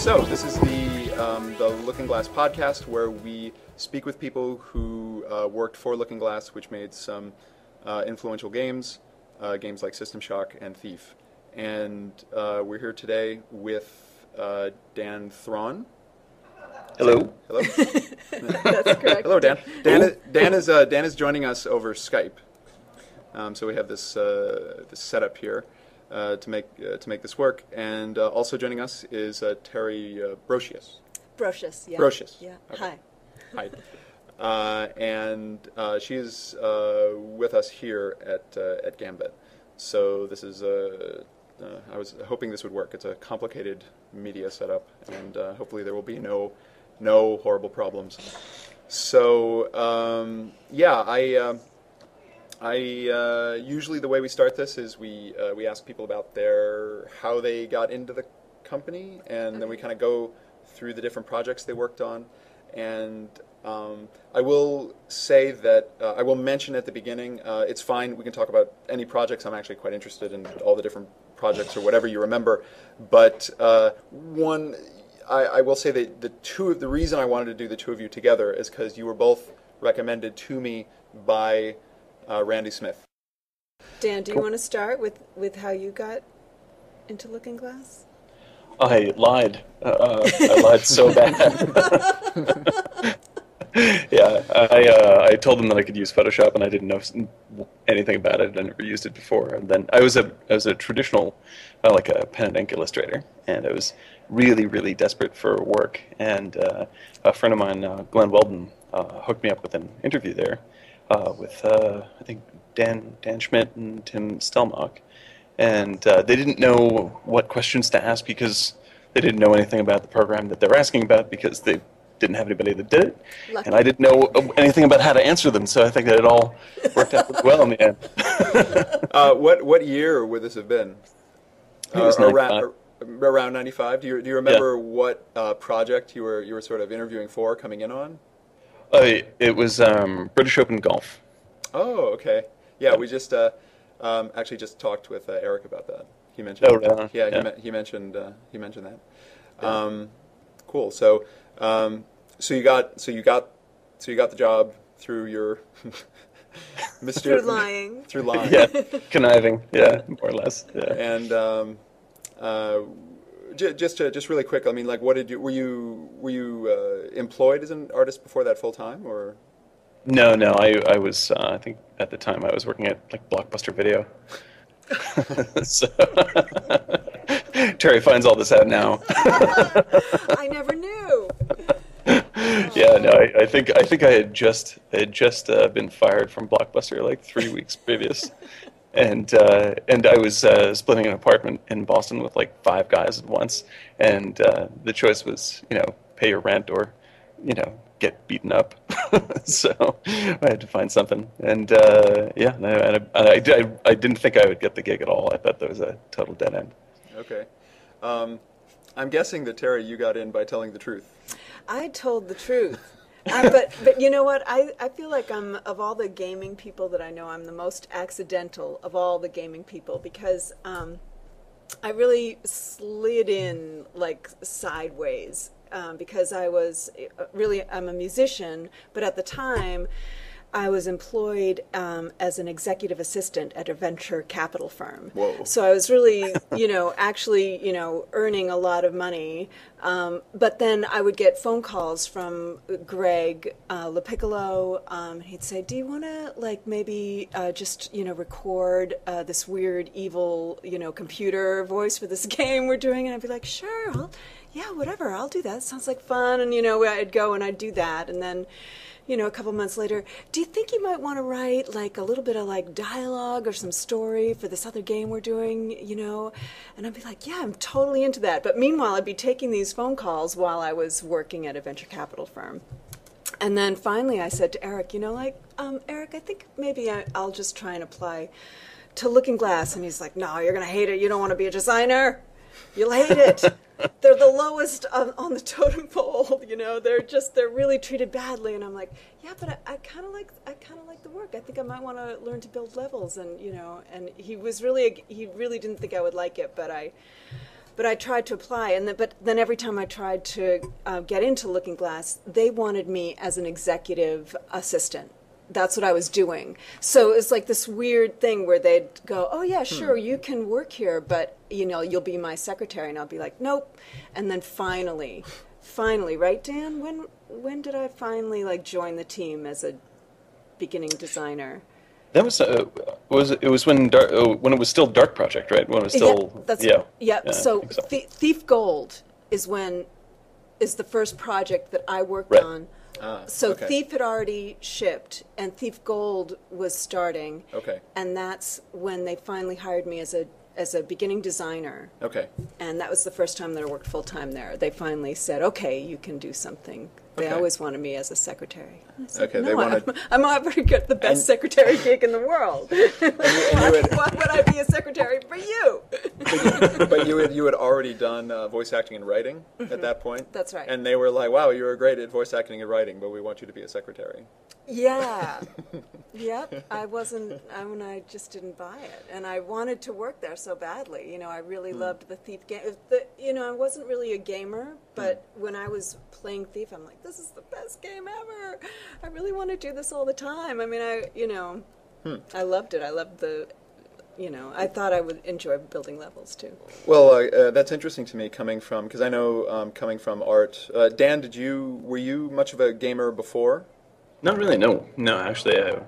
So this is the Looking Glass podcast, where we speak with people who worked for Looking Glass, which made some influential games like System Shock and Thief. And we're here today with Dan Thron. Hello. Hello. That's correct. Hello, Dan. Dan is joining us over Skype. So we have this setup here to make this work, and also joining us is Terri Brosius. Brosius, yeah. Brosius. Yeah. Okay. Hi. Hi. And she is with us here at Gambit. So this is I was hoping this would work. It's a complicated media setup, and hopefully there will be no horrible problems. So I usually the way we start this is we ask people about how they got into the company, and then we kind of go through the different projects they worked on. And I will say that I will mention at the beginning, it's fine, we can talk about any projects. I'm actually quite interested in all the different projects or whatever you remember. But I will say that the reason I wanted to do the two of you together is because you were both recommended to me by Randy Smith. Dan, do you want to start with how you got into Looking Glass? I lied. I lied so bad. Yeah, I told them that I could use Photoshop, and I didn't know anything about it. I never used it before. And then I was a traditional, like a pen and ink illustrator, and I was really, really desperate for work. And a friend of mine, Glenn Weldon, hooked me up with an interview there with I think Dan Schmidt and Tim Stelmach. And they didn't know what questions to ask because they didn't know anything about the program that they were asking about, because they didn't have anybody that did it. Lucky. And I didn't know anything about how to answer them, so I think that it all worked out really well in the end. What year would this have been? It was around 95. Do you remember what project you were sort of interviewing for, coming in on? It was British Open Golf. Oh, okay. Yeah, we just actually just talked with Eric about that. He mentioned. Oh, really? Yeah, he mentioned that. Yeah. Cool. So you got the job through your through lying. Through lying. Yeah, conniving. Yeah, more or less. Yeah. And just really quick. I mean, like, were you employed as an artist before that full time, or? No. I was. I think at the time I was working at like Blockbuster Video. So Terry finds all this out now. I never knew. Yeah, no. I think I had just been fired from Blockbuster like 3 weeks previous, and I was splitting an apartment in Boston with like 5 guys at once, and the choice was, pay your rent or, get beaten up. So I had to find something, and I didn't think I would get the gig at all. I thought that was a total dead end. Okay. I'm guessing that, Terry, you got in by telling the truth. I told the truth. But you know what? I feel like of all the gaming people that I know, I'm the most accidental of all the gaming people, because I really slid in like sideways. Because I'm a musician, but at the time I was employed as an executive assistant at a venture capital firm. Whoa. So I was really, actually, earning a lot of money. But then I would get phone calls from Greg LaPiccolo. He'd say, "Do you want to maybe just record this weird, evil, computer voice for this game we're doing?" And I'd be like, "Sure, yeah, whatever, I'll do that. Sounds like fun." And, I'd go and I'd do that. And then, a couple months later, "Do you think you might want to write a little bit of dialogue or some story for this other game we're doing, And I'd be like, "Yeah, I'm totally into that." But meanwhile, I'd be taking these phone calls while I was working at a venture capital firm. And then finally I said to Eric, Eric, I think maybe I'll just try and apply to Looking Glass. And he's like, "No, you're going to hate it. You don't want to be a designer. You'll hate it. They're the lowest on the totem pole. They're really treated badly." And I'm like, "Yeah, but I kind of like the work. I think I might want to learn to build levels." And and he really didn't think I would like it, but but I tried to apply, but then every time I tried to get into Looking Glass, they wanted me as an executive assistant. That's what I was doing. So it's like this weird thing where they'd go, "Oh yeah, sure, you can work here, but you'll be my secretary," and I'll be like, "Nope." And then finally, right, Dan? When did I finally like join the team as a beginning designer? That was when when it was still Dark Project, right? When it was still So Thief Gold is the first project that I worked on. Okay. Thief had already shipped, and Thief Gold was starting. Okay. And that's when they finally hired me as a beginning designer. Okay. And that was the first time that I worked full time there. They finally said, "Okay, you can do something." They Okay. always wanted me as a secretary. I said, Okay, no, they wanted- I'm not very good, the best secretary gig in the world. Why would I be a secretary for you? But you had already done voice acting and writing at that point. That's right. And they were like, "Wow, you were great at voice acting and writing, but we want you to be a secretary." Yeah. Yep. I just didn't buy it. And I wanted to work there so badly. I really loved the Thief game. I wasn't really a gamer, but when I was playing Thief, I'm like, this is the best game ever. I really want to do this all the time. I mean, I loved it. I loved I thought I would enjoy building levels too. Well, that's interesting to me because I know coming from art. Dan, were you much of a gamer before? Not really, no. No, actually, I'm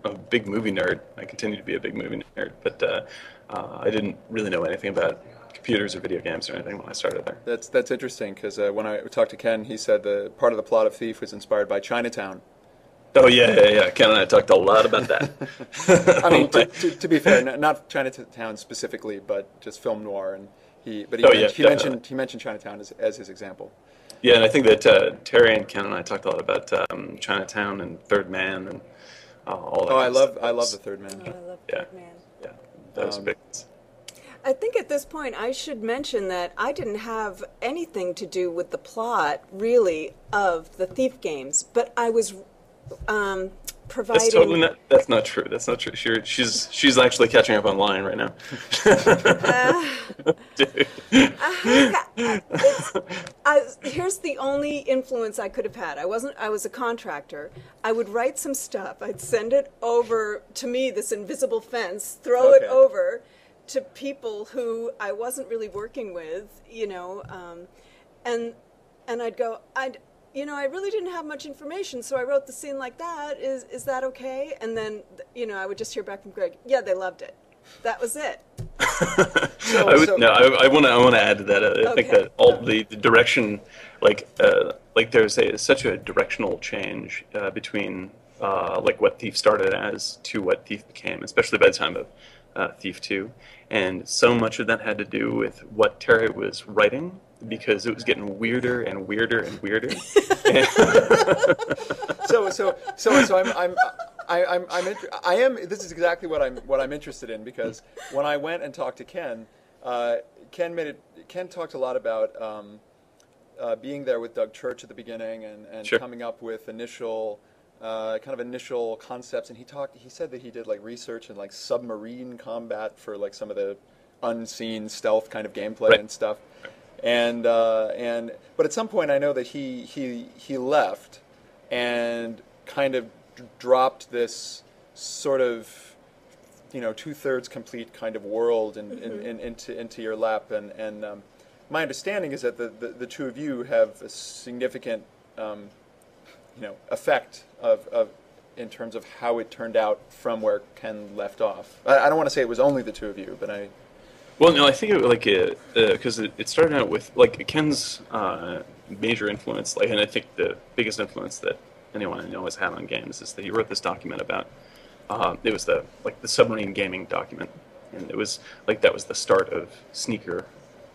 a big movie nerd. I continue to be a big movie nerd, but I didn't really know anything about computers or video games or anything when I started there. That's interesting, because when I talked to Ken, he said the part of the plot of Thief was inspired by Chinatown. Oh, yeah. Ken and I talked a lot about that. I mean, to be fair, not Chinatown specifically, but just film noir, and he mentioned Chinatown as his example. Yeah, and I think that Terri and Ken and I talked a lot about Chinatown and Third Man and all that. Oh, I love the Third Man. Oh, I love Third Man. Yeah, that was big. I think at this point I should mention that I didn't have anything to do with the plot, really, of the Thief games, but I was providing... That's not true. That's not true. She's actually catching up online right now. Dude. Here's the only influence I could have had. I was a contractor. I would write some stuff. I'd send it over to me, this invisible fence, throw it over to people who I wasn't really working with, and I'd go, I really didn't have much information, so I wrote the scene like that. Is that okay? And then, I would just hear back from Greg, yeah, they loved it. That was it. I want to add to that. I think that all the direction, there's such a directional change between what Thief started as to what Thief became, especially by the time of Thief 2. And so much of that had to do with what Terri was writing, because it was getting weirder and weirder and weirder. This is exactly what I'm interested in, because when I went and talked to Ken, Ken talked a lot about being there with Doug Church at the beginning and Sure. coming up with initial concepts, and he said that he did research in submarine combat for some of the unseen stealth kind of gameplay and stuff. But at some point I know that he left and kind of dropped this sort of 2/3 complete kind of world into your lap, and my understanding is that the two of you have a significant effect of in terms of how it turned out from where Ken left off. I don't want to say it was only the two of you, but Well, no, I think it because it started out with Ken's major influence, and I think the biggest influence that anyone I know has had on games is that he wrote this document about it was the submarine gaming document, and it was that was the start of sneaker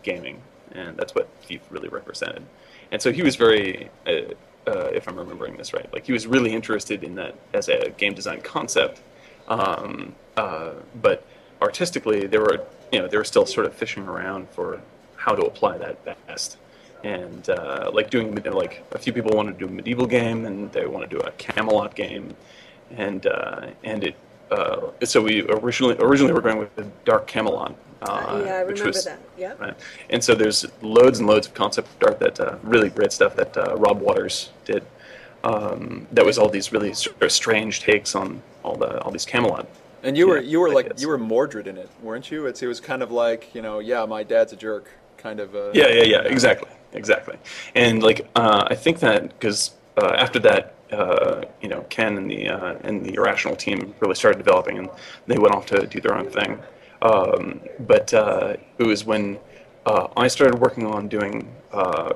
gaming, and that's what Thief really represented. And so he was very, if I'm remembering this right, he was really interested in that as a game design concept, but artistically they were still sort of fishing around for how to apply that best. And doing a few people wanted to do a medieval game, and they want to do a Camelot game, and it so we originally were going with the Dark Camelot. Yeah, I which remember was, that. Yep. Right. And so there's loads and loads of concept art that really great stuff that Rob Waters did. That was all these really sort of strange takes on all these Camelot. And you were like ideas. you were Mordred in it, weren't you? It was kind of like, yeah, my dad's a jerk, kind of. Yeah, exactly. And like I think that because after that, Ken and the Irrational team really started developing, and they went off to do their own thing. But it was when I started working on doing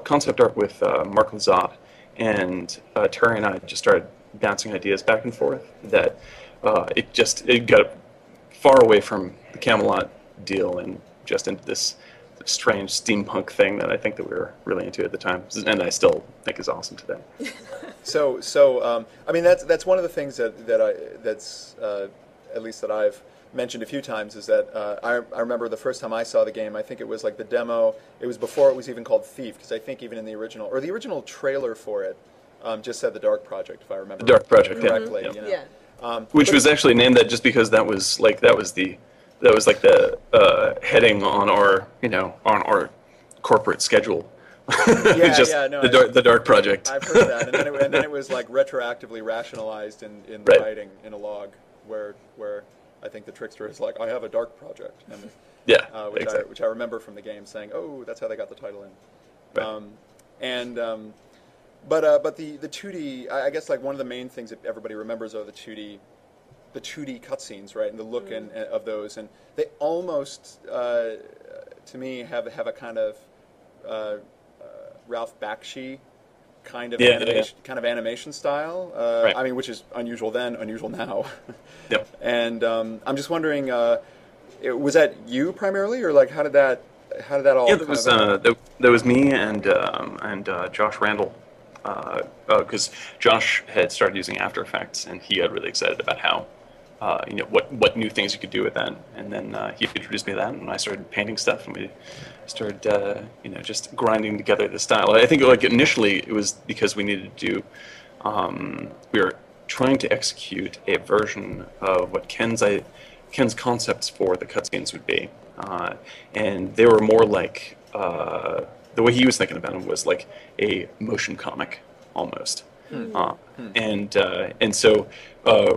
concept art with Mark Lazat, and Terry and I just started bouncing ideas back and forth. That it got far away from the Camelot deal and just into this strange steampunk thing that I think that we were really into at the time, and I still think is awesome today. So I mean, that's one of the things that's at least that I've mentioned a few times, is that I remember the first time I saw the game, I think it was like the demo. It was before it was even called Thief, because I think even in the original trailer for it just said the Dark Project, if I remember The Dark Project, correctly. yeah. You know? Yeah. Which was actually named that just because that was like the heading on our corporate schedule. Just No, the Dark Project. I've heard that, and then it was like retroactively rationalized in the Right. writing in a log where I think the trickster is like, I have a Dark Project, and Yeah, which exactly. I remember from the game saying, oh, that's how they got the title in. Right. But the 2D, I guess like one of the main things that everybody remembers are the 2D cutscenes, right, and the look of those, and they almost to me have a kind of Ralph Bakshi kind of animation style. Right. I mean, which is unusual then, unusual now. Yep. And I'm just wondering, was that you primarily, or like how did that all? Yeah, there was me and Josh Randall, because Josh had started using After Effects, and he got really excited about how what new things you could do with that, and then he introduced me to that, and I started painting stuff, and we started just grinding together the style. I think like initially it was because we needed to do we were trying to execute a version of what Ken's concepts for the cutscenes would be, and they were more like the way he was thinking about them was like a motion comic almost. And so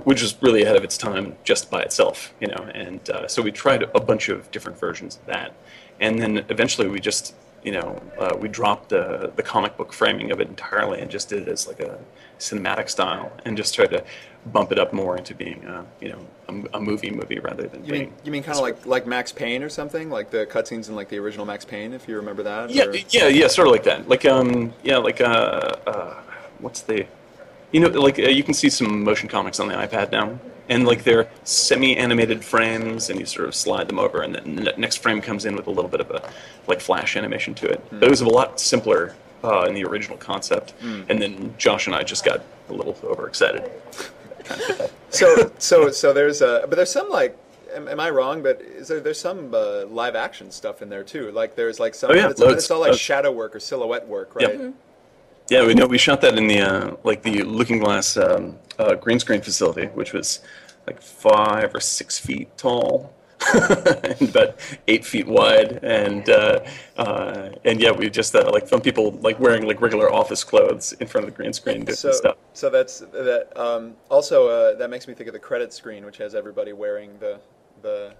which was really ahead of its time just by itself, and so we tried a bunch of different versions of that, and then eventually we just we dropped the comic book framing of it entirely and just did it as like a cinematic style, and just tried to bump it up more into being a movie rather than You mean kind of like Max Payne or something, like the cutscenes in like the original Max Payne, if you remember that? Yeah, or? yeah, sort of like that. Like what's the you can see some motion comics on the iPad now, and like they're semi-animated frames, and you sort of slide them over, and then the next frame comes in with a little bit of a like flash animation to it. But it was a lot simpler in the original concept, and then Josh and I just got a little overexcited. Trying to fit that. So there's some like, am I wrong? But there's some live action stuff in there too. Like there's like some, yeah, it's all like shadow work or silhouette work, right? Yep. Yeah, we shot that in the the Looking Glass green screen facility, which was like 5 or 6 feet tall, and about 8 feet wide, and yeah, we just like filmed people like wearing like regular office clothes in front of the green screen doing stuff. So that's that. Also, that makes me think of the credit screen, which has everybody wearing the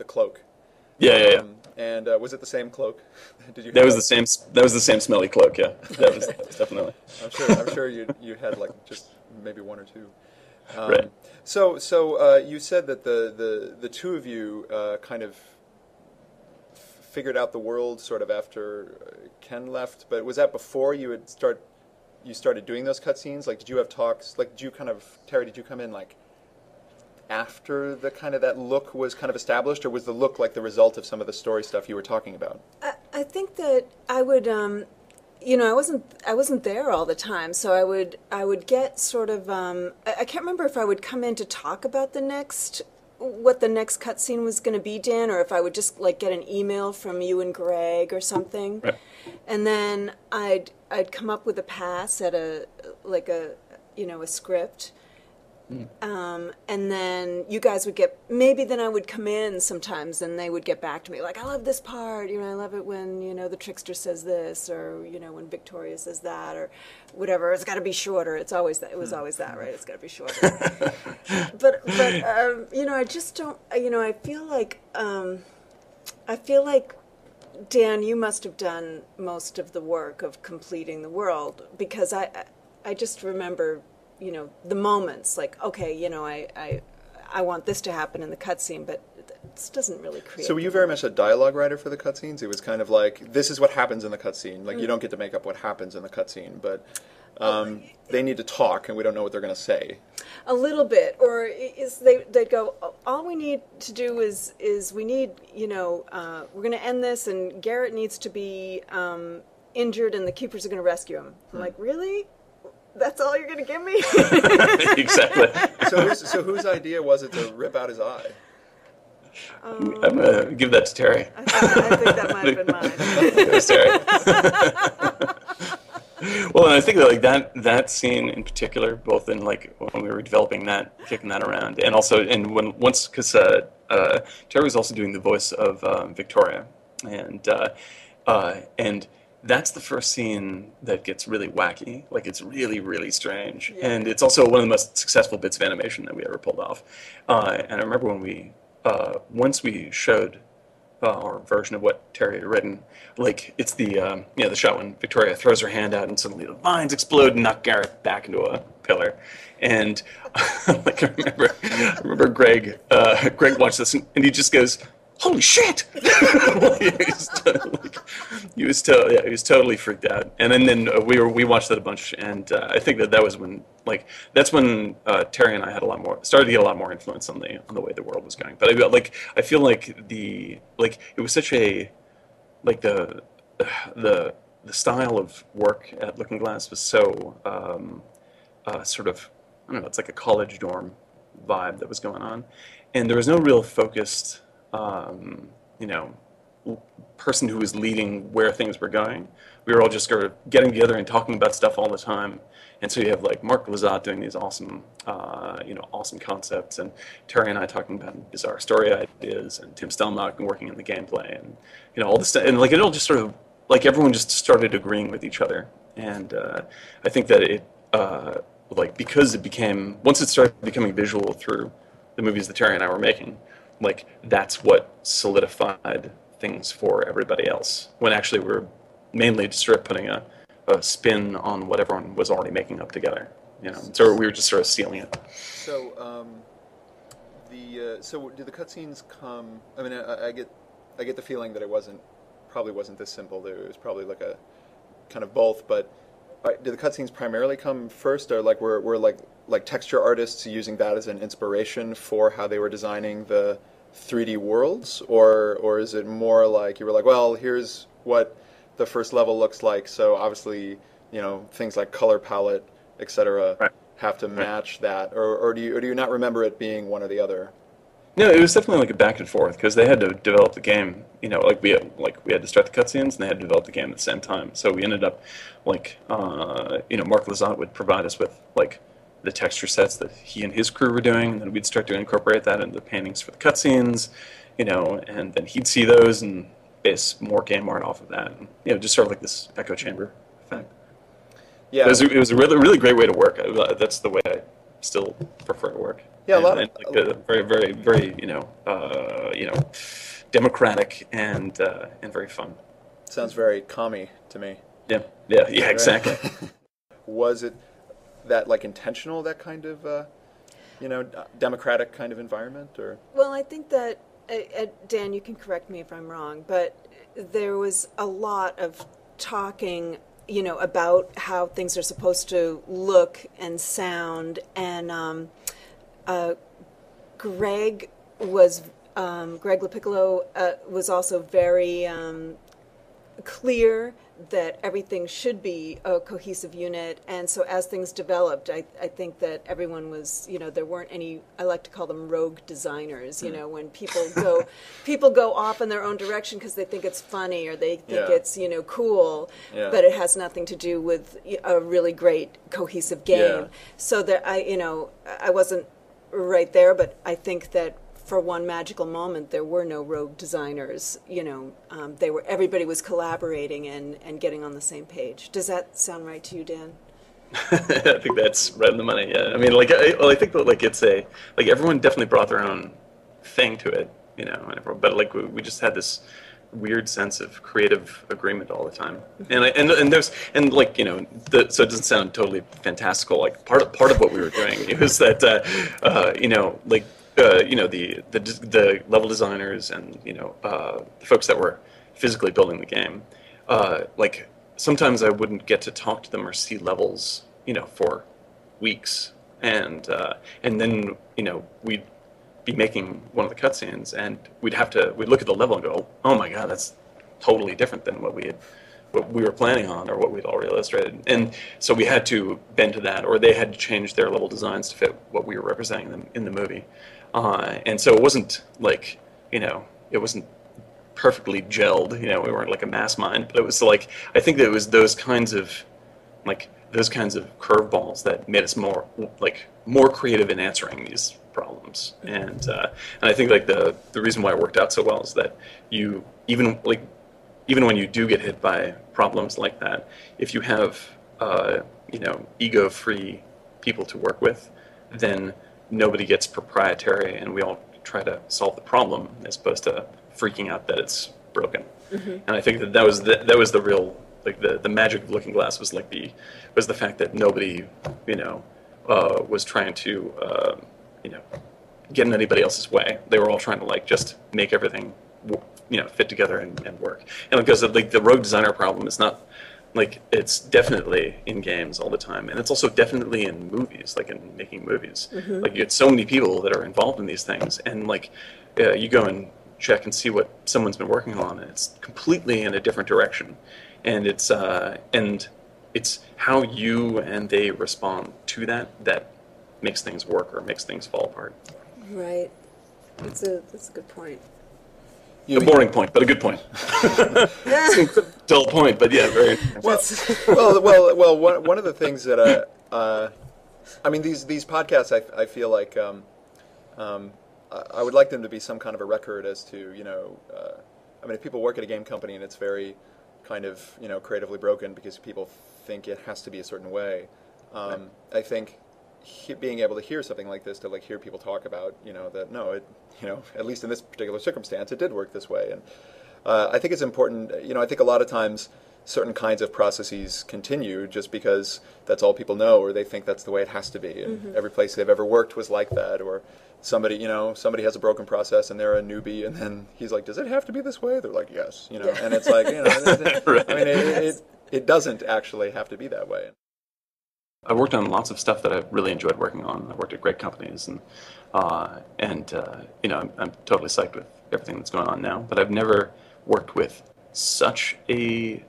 cloak. Yeah. And was it the same cloak? Did you? That was the same. That was the same smelly cloak. Yeah, that was definitely. I'm sure you had like just maybe one or two. Right. So you said that the two of you kind of figured out the world sort of after Ken left, but was that before you started doing those cutscenes? Like, did you have talks? Like, Terry, did you come in like after the kind of that look was kind of established, or was the look like the result of some of the story stuff you were talking about? I think that I would, I wasn't there all the time, so I would get sort of, I can't remember if I would come in to talk about what the next cutscene was going to be, Dan, or if I would just like get an email from you and Greg or something, Right. and then I'd come up with a pass at a script. And then you guys would get, maybe then I would come in sometimes and they would get back to me like, I love this part, I love it when, the trickster says this, or, when Victoria says that, or whatever. It's got to be shorter. It's always that. It was always that, right? It's got to be shorter. but I just don't, I feel like, Dan, you must have done most of the work of completing the world, because I just remember, the moments, like, okay, I want this to happen in the cutscene, but this doesn't really create. So were you very much a dialogue writer for the cutscenes? It was kind of like, this is what happens in the cutscene. Like, you don't get to make up what happens in the cutscene, but they need to talk, and we don't know what they're going to say. A little bit, or they'd go, all we need to do is we need, we're going to end this, and Garrett needs to be injured, and the keepers are going to rescue him. I'm like, really? That's all you're going to give me? Exactly. So whose idea was it to rip out his eye? I'm going to give that to Terri. I think that might have been mine. It was Terri. Well, and I think that that scene in particular, both in like when we were developing that, kicking that around, and also because Terri was also doing the voice of Victoria, and that's the first scene that gets really wacky. Like, it's really, really strange. Yeah. And it's also one of the most successful bits of animation that we ever pulled off. And I remember when we, once we showed our version of what Terri had written, like, it's the shot when Victoria throws her hand out and suddenly the vines explode and knock Garrett back into a pillar. And like, I remember Greg watched this and he just goes, holy shit! He was totally freaked out. And then we watched that a bunch, and I think that was when, like, that's when Terri and I had started to get a lot more influence on the way the world was going. But I feel like it was such a, like, the style of work at Looking Glass was so sort of, I don't know, it's like a college dorm vibe that was going on, and there was no real focused person who was leading where things were going. We were all just sort of getting together and talking about stuff all the time. And so you have like Mark Lazat doing these awesome concepts, and Terri and I talking about bizarre story ideas, and Tim Stelmach working in the gameplay, and all this stuff. And like, it all just sort of, like, everyone just started agreeing with each other. And I think that it, because it became, once it started becoming visual through the movies that Terri and I were making, like, that's what solidified things for everybody else, when actually we're mainly just sort of putting a spin on what everyone was already making up together. So we were just sort of sealing it. So so did the cutscenes come? I mean, I get the feeling that it probably wasn't this simple. It was probably like a kind of both. But did the cutscenes primarily come first, or like were like texture artists using that as an inspiration for how they were designing the 3D worlds, or is it more like you were like, well, here's what the first level looks like, so obviously things like color palette, etc. Right. have to match that, or do you not remember it being one or the other? No, it was definitely like a back and forth, because they had to develop the game. We had to start the cutscenes and they had to develop the game at the same time. So we ended up like Mark Lazat would provide us with like the texture sets that he and his crew were doing, and then we'd start to incorporate that into the paintings for the cutscenes, and then he'd see those and base more game art off of that, and, just sort of like this echo chamber effect. Yeah, it was a really, really great way to work. That's the way I still prefer to work. Yeah, very, very, very, democratic and very fun. Sounds very commie to me. Yeah, exactly. Was it that like intentional, that kind of democratic kind of environment, or? Well, I think that Dan, you can correct me if I'm wrong, but there was a lot of talking, about how things are supposed to look and sound, and Greg LaPiccolo was also very clear that everything should be a cohesive unit. And so as things developed, I think that everyone was, there weren't any, I like to call them rogue designers, when people go off in their own direction because they think it's funny or they think it's, cool, but it has nothing to do with a really great cohesive game. So that I wasn't right there, but I think that for one magical moment, there were no rogue designers. Everybody was collaborating and getting on the same page. Does that sound right to you, Dan? I think that's right on the money. Yeah, I mean, I think that it's everyone definitely brought their own thing to it, but we just had this weird sense of creative agreement all the time, so it doesn't sound totally fantastical. Like part of what we were doing, it was that the level designers and the folks that were physically building the game, sometimes I wouldn't get to talk to them or see levels for weeks, and then we'd be making one of the cutscenes and we'd look at the level and go, oh my god, that's totally different than what we were planning on or what we'd already illustrated. And so we had to bend to that, or they had to change their level designs to fit what we were representing them in the movie. And so it wasn't it wasn't perfectly gelled, we weren't like a mass mind, but it was I think that it was those kinds of curveballs that made us more creative in answering these problems. And I think the reason why it worked out so well is that you even when you do get hit by problems like that, if you have ego-free people to work with, then nobody gets proprietary and we all try to solve the problem as opposed to freaking out that it's broken. And I think that was the real the magic of Looking Glass was the fact that nobody was trying to get in anybody else's way. They were all trying to just make everything fit together and work. And because the rogue designer problem is not it's definitely in games all the time, and it's also definitely in movies, in making movies. You get so many people that are involved in these things, and you go and check and see what someone's been working on, and it's completely in a different direction. And it's how you and they respond to that makes things work or makes things fall apart. Right. That's a good point. A boring point, but a good point. It's a dull point, but yeah, very. Well. One of the things that these podcasts, I feel like I would like them to be some kind of a record as to if people work at a game company and it's very kind of creatively broken because people think it has to be a certain way. I think being able to hear something like this, to hear people talk about that at least in this particular circumstance it did work this way, and I think it's important. I think a lot of times certain kinds of processes continue just because that's all people know, or they think that's the way it has to be, and every place they've ever worked was like that, or somebody has a broken process and they're a newbie and then he's like, does it have to be this way? They're like, yes, and it's right. It doesn't actually have to be that way. I've worked on lots of stuff that I've really enjoyed working on. I've worked at great companies, and I'm totally psyched with everything that's going on now. But I've never worked with such a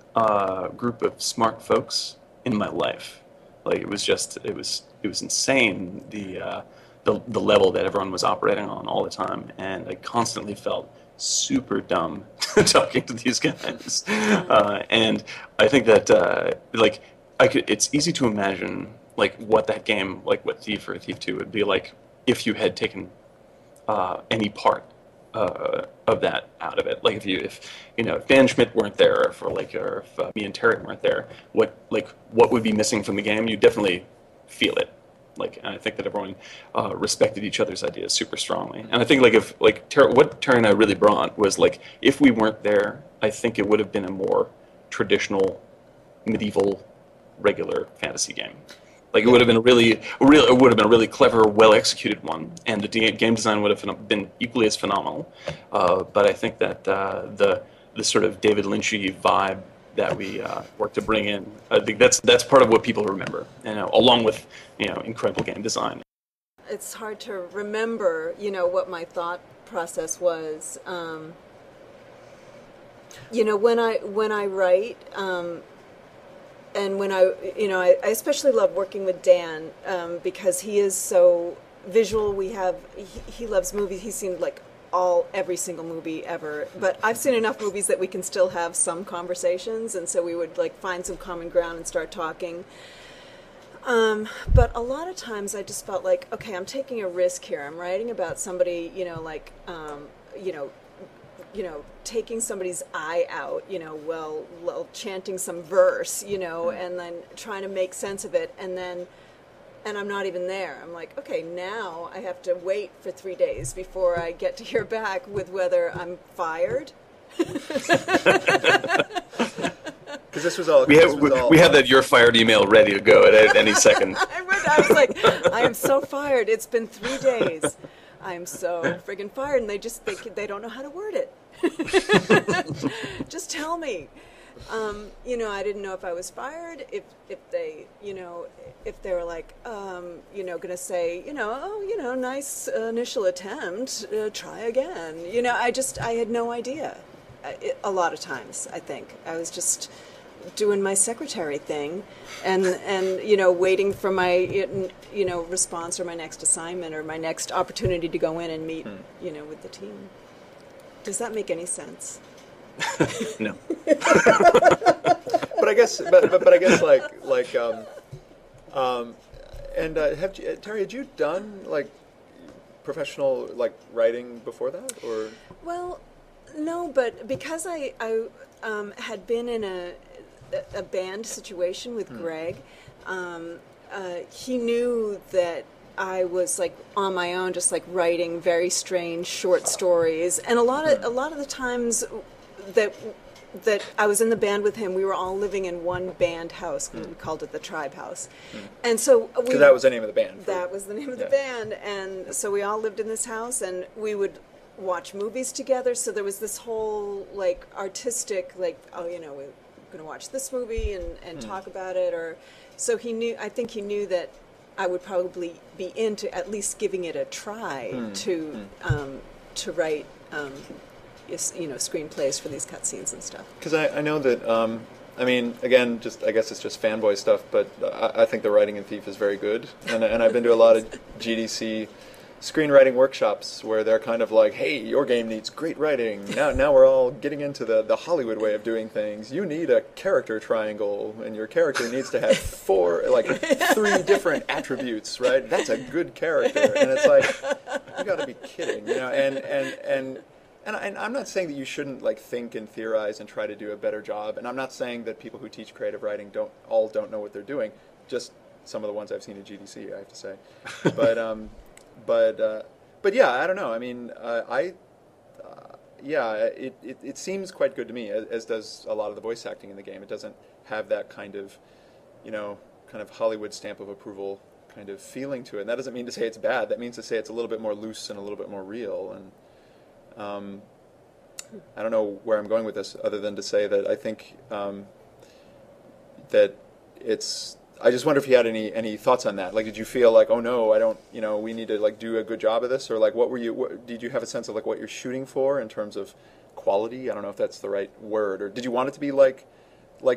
group of smart folks in my life. It was insane, the level that everyone was operating on all the time, and I constantly felt super dumb talking to these guys. And I think that it's easy to imagine what that game, what Thief or Thief 2 would be like if you had taken any part of that out of it. If Dan Schmidt weren't there, or if me and Terri weren't there, what would be missing from the game? You definitely feel it. And I think that everyone respected each other's ideas super strongly. And I think what Terri and I really brought was if we weren't there, I think it would have been a more traditional, medieval, regular fantasy game. It would have been it would have been a really clever, well executed one, and the game design would have been equally as phenomenal. But I think that the sort of David Lynchy vibe that we work to bring in, I think that's part of what people remember, along with incredible game design. It's hard to remember, what my thought process was. You know, when I write, and when I especially love working with Dan, because he is so visual. He loves movies. He's seen like every single movie ever. But I've seen enough movies that we can still have some conversations, and so we would like find some common ground and start talking. But a lot of times I just felt like, okay, I'm taking a risk here. I'm writing about somebody, taking somebody's eye out, while chanting some verse, and then trying to make sense of it, and I'm not even there. I'm like, okay, now I have to wait for 3 days before I get to hear back with whether I'm fired. Because this was all. We had that "you're fired" email ready to go at any second. I was like, I am so fired. It's been 3 days. I'm so friggin' fired, and they don't know how to word it. Just tell me. I didn't know if I was fired, if they, if they were like, going to say, nice initial attempt, try again. I had no idea. A lot of times, I think I was just doing my secretary thing, and waiting for my response or my next assignment or my next opportunity to go in and meet with the team. Does that make any sense? No. But I guess Terri, had you done like professional like writing before that, or? Well, no, but because I had been in a band situation with Greg, he knew that I was like on my own, just like writing very strange short stories, and a lot of the times that I was in the band with him, we were all living in one band house. We called it the Tribe House, and so because that was the name of the band. That was the name of the band, and so we all lived in this house, and we would watch movies together. So there was this whole like artistic, like, oh, we're going to watch this movie and talk about it, or so he knew. I think he knew that I would probably be into at least giving it a try to write, screenplays for these cutscenes and stuff. Because I know that, again, I guess it's just fanboy stuff, but I think the writing in Thief is very good, and I've been to a lot of GDC screenwriting workshops where they're kind of like, hey, your game needs great writing. Now we're all getting into the Hollywood way of doing things. You need a character triangle, and your character needs to have 3 different attributes, right? That's a good character. And it's like, you got to be kidding, and I'm not saying that you shouldn't like think and theorize and try to do a better job. And I'm not saying that people who teach creative writing don't know what they're doing. Just some of the ones I've seen at GDC, I have to say. But yeah, I don't know. I mean, it seems quite good to me, as does a lot of the voice acting in the game. It doesn't have that kind of Hollywood stamp of approval kind of feeling to it. And that doesn't mean to say it's bad. That means to say it's a little bit more loose and a little bit more real. And I don't know where I'm going with this, other than to say that I think that it's. I just wonder if you had any thoughts on that. Like, did you feel like, oh no, I don't, we need to like do a good job of this, or like, did you have a sense of like what you're shooting for in terms of quality? I don't know if that's the right word, or did you want it to be like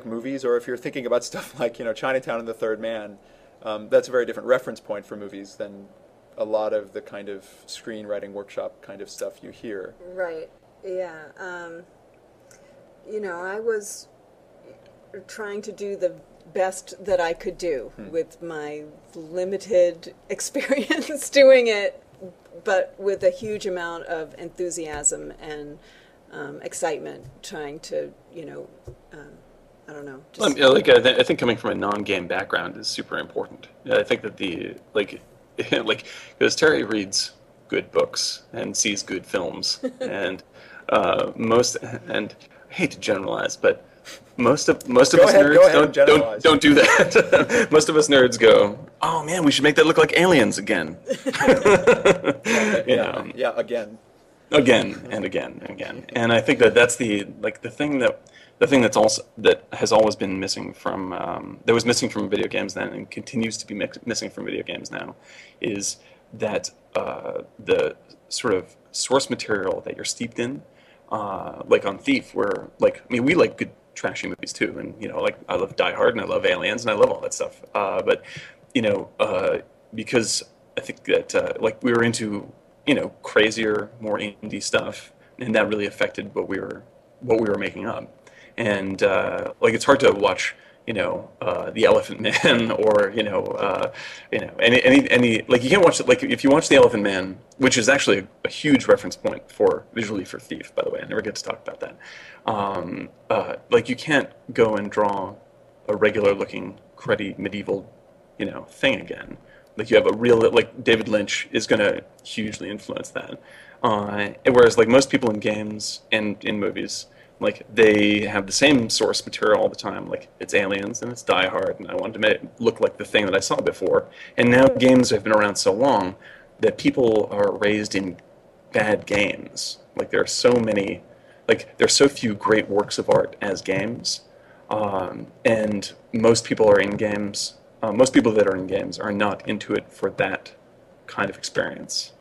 movies, or if you're thinking about stuff like Chinatown and The Third Man, that's a very different reference point for movies than a lot of the kind of screenwriting workshop kind of stuff you hear. Right. Yeah. I was trying to do the best that I could do with my limited experience doing it, but with a huge amount of enthusiasm and excitement, trying to, I don't know. I think coming from a non-game background is super important. I think that because Terri reads good books and sees good films, and and I hate to generalize, but most of us nerds don't do that. Most of us nerds go, oh man, we should make that look like aliens again. Again and again. And I think that's the thing that has always been missing from that was missing from video games then and continues to be missing from video games now, is that the sort of source material that you're steeped in like on Thief, where like I mean we like good trashy movies too, and you know like I love Die Hard and I love Aliens and I love all that stuff. But you know because I think that like we were into you know crazier, more indie stuff, and that really affected what we were making up. And like it's hard to watch you know the Elephant Man or you know any like you can't watch it like if you watch the Elephant Man, which is actually a huge reference point for visually for Thief, by the way. I never get to talk about that. Like you can't go and draw a regular looking cruddy medieval you know thing again. Like you have a real like David Lynch is going to hugely influence that. Whereas like most people in games and in movies, like they have the same source material all the time. Like it's Aliens and it's Die Hard, and I wanted to make it look like the thing that I saw before. And now games have been around so long that people are raised in bad games. Like there are so many, like there's so few great works of art as games, and most people are in games. Most people that are in games are not into it for that kind of experience.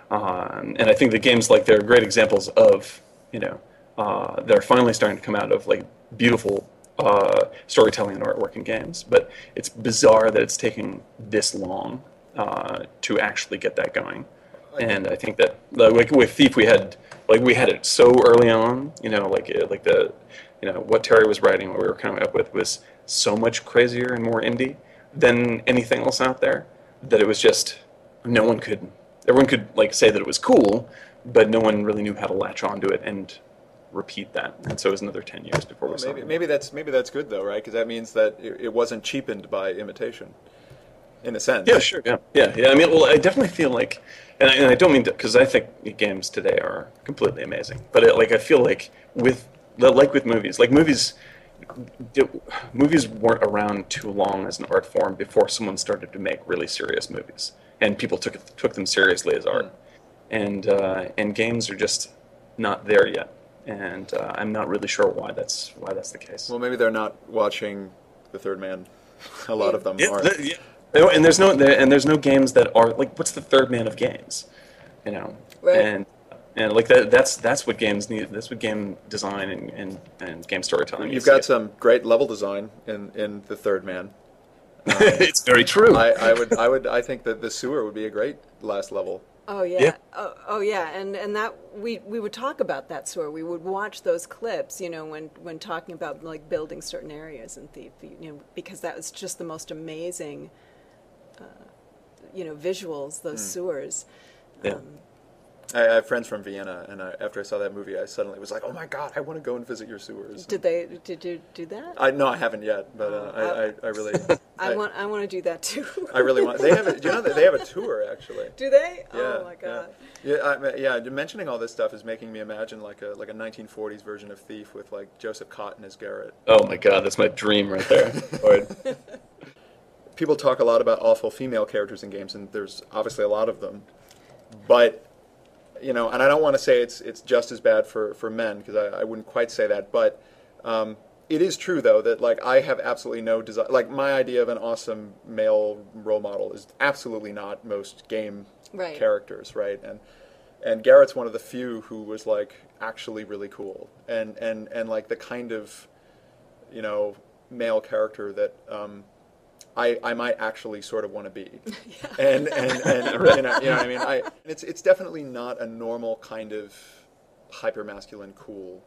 And I think the games like they're great examples of you know that are finally starting to come out of like beautiful storytelling and artwork in games. But it's bizarre that it's taking this long to actually get that going. And I think that like with Thief we had it so early on, you know, like the you know what Terry was writing, what we were coming up with was so much crazier and more indie than anything else out there that it was just everyone could like say that it was cool, but no one really knew how to latch onto it and repeat that. And so it was another 10 years before we saw it. Maybe that's good though, right? Because that means that it wasn't cheapened by imitation, in a sense. Yeah, sure. Yeah. I mean, well, I definitely feel like, and I don't mean to, because I think games today are completely amazing. But I feel like with movies, like movies weren't around too long as an art form before someone started to make really serious movies, and people took them seriously as art. And games are just not there yet. And I'm not really sure why that's the case. Well, maybe they're not watching The Third Man. A lot of them are. And there's no games that are like what's the third man of games, you know? Right. And like that's what games need. That's what game design and game storytelling. You've got some great level design in The Third Man. It's very true. I think that the sewer would be a great last level. Oh yeah. Yeah. Oh yeah, and that we would talk about that sewer. We would watch those clips, you know, when talking about like building certain areas in Thief, you know, because that was just the most amazing, you know, visuals. Those sewers. Yeah. I have friends from Vienna, and after I saw that movie, I suddenly was like, "Oh my God, I want to go and visit your sewers." Did you do that? No, I haven't yet, but I really. I want to do that too. I really want. They have. Do you know that they have a tour actually? Do they? Yeah, Oh my God. Yeah. Mentioning all this stuff is making me imagine like a 1940s version of Thief with like Joseph Cotten as Garrett. Oh my God, that's my dream right there. Lord. People talk a lot about awful female characters in games, and there's obviously a lot of them, but. You know, and I don't want to say it's just as bad for men, because I wouldn't quite say that, but it is true though that like I have absolutely no desire. Like my idea of an awesome male role model is absolutely not most game characters, right? And Garrett's one of the few who was like actually really cool and like the kind of you know male character that. I might actually sort of want to be, and you know what I mean. It's definitely not a normal kind of hyper masculine cool